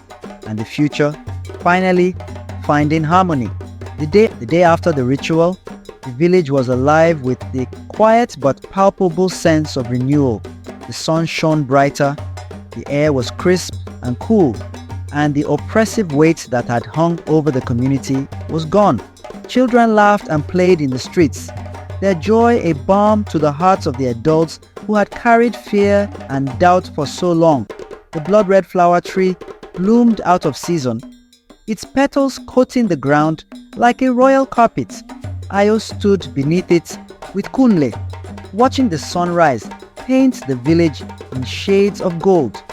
and the future finally finding harmony. The day after the ritual, the village was alive with the quiet but palpable sense of renewal. The sun shone brighter, the air was crisp and cool, and the oppressive weight that had hung over the community was gone. Children laughed and played in the streets, their joy a balm to the hearts of the adults who had carried fear and doubt for so long. The blood-red flower tree bloomed out of season, its petals coating the ground like a royal carpet. Ayo stood beneath it with Kunle, watching the sunrise paint the village in shades of gold.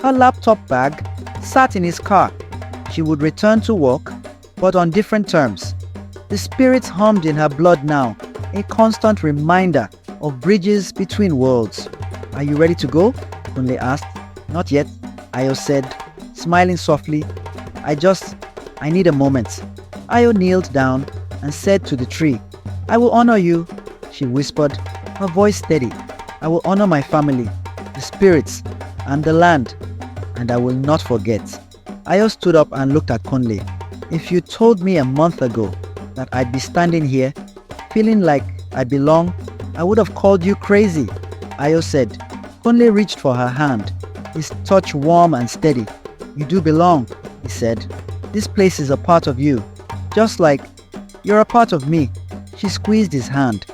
Her laptop bag sat in his car. She would return to work, but on different terms. The spirits hummed in her blood now, a constant reminder of bridges between worlds. "Are you ready to go?" Kunle asked. "Not yet. Ayo said, smiling softly. I need a moment. Ayo kneeled down and said to the tree, I will honor you, she whispered, her voice steady. I will honor my family, the spirits, and the land, and I will not forget. Ayo stood up and looked at Kunle. If you told me a month ago that I'd be standing here, feeling like I belong, I would have called you crazy, Ayo said. Kunle reached for her hand, his touch warm and steady. You do belong, he said. This place is a part of you, just like you're a part of me. She squeezed his hand,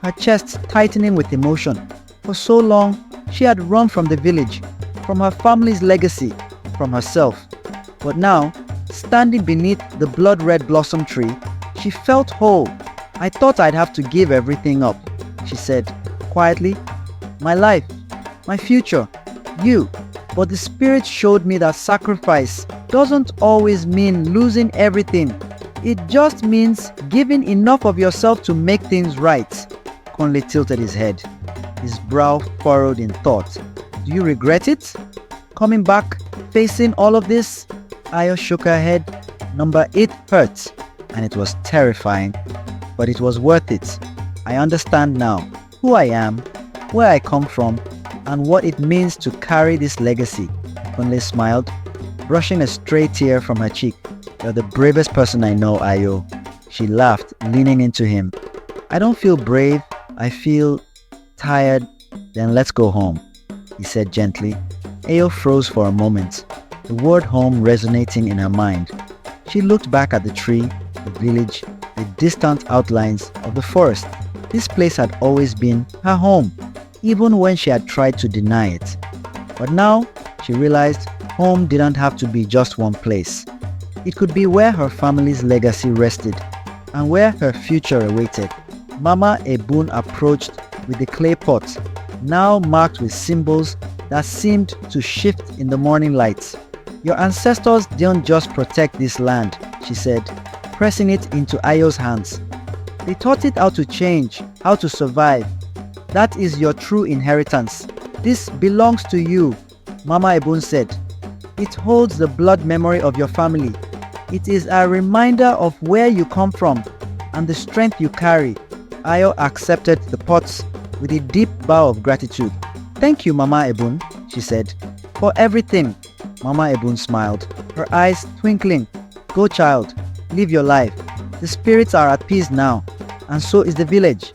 her chest tightening with emotion. For so long, she had run from the village, from her family's legacy, from herself. But now, standing beneath the blood-red blossom tree, she felt whole. I thought I'd have to give everything up, she said, quietly. My life, my future, you. But the spirit showed me that sacrifice doesn't always mean losing everything. It just means giving enough of yourself to make things right. Conley tilted his head, his brow furrowed in thought. Do you regret it? Coming back, facing all of this? Ayo shook her head. Number 8 hurt, and it was terrifying. But it was worth it. I understand now who I am, where I come from, and what it means to carry this legacy. Conley smiled, brushing a stray tear from her cheek. You're the bravest person I know, Ayo. She laughed, leaning into him. I don't feel brave. I feel tired. Then let's go home, he said gently. Ayo froze for a moment, the word home resonating in her mind. She looked back at the tree, the village, the distant outlines of the forest. This place had always been her home, even when she had tried to deny it. But now, she realized home didn't have to be just one place. It could be where her family's legacy rested and where her future awaited. Mama Ebun approached with the clay pot, now marked with symbols that seemed to shift in the morning light. Your ancestors didn't just protect this land, she said, pressing it into Ayo's hands. They taught it how to change, how to survive. That is your true inheritance. This belongs to you, Mama Ebun said. It holds the blood memory of your family. It is a reminder of where you come from and the strength you carry. Ayo accepted the pots with a deep bow of gratitude. Thank you, Mama Ebun, she said. For everything. Mama Ebun smiled, her eyes twinkling. Go, child, live your life. The spirits are at peace now, and so is the village.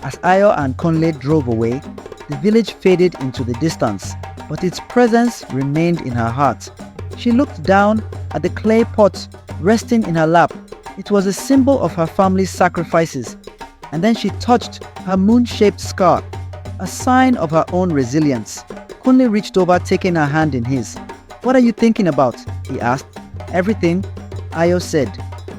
As Ayo and Conley drove away, the village faded into the distance, but its presence remained in her heart. She looked down at the clay pot resting in her lap. It was a symbol of her family's sacrifices. And then she touched her moon-shaped scar, a sign of her own resilience. Conley reached over, taking her hand in his. What are you thinking about? He asked. Everything, Ayo said,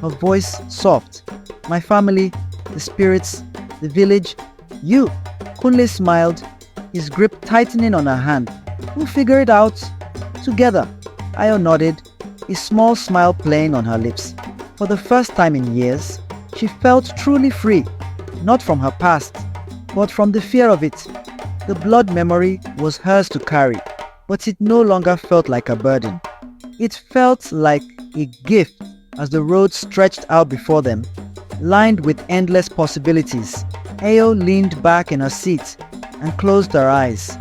her voice soft. My family, the spirits, the village, you. Kunle smiled, his grip tightening on her hand. We'll figure it out together. Ayo nodded, a small smile playing on her lips. For the first time in years, she felt truly free, not from her past, but from the fear of it. The blood memory was hers to carry, but it no longer felt like a burden. It felt like a gift as the road stretched out before them, lined with endless possibilities. Ayo leaned back in her seat and closed her eyes,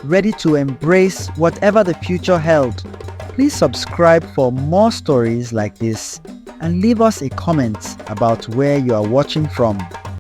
ready to embrace whatever the future held. Please subscribe for more stories like this and leave us a comment about where you are watching from.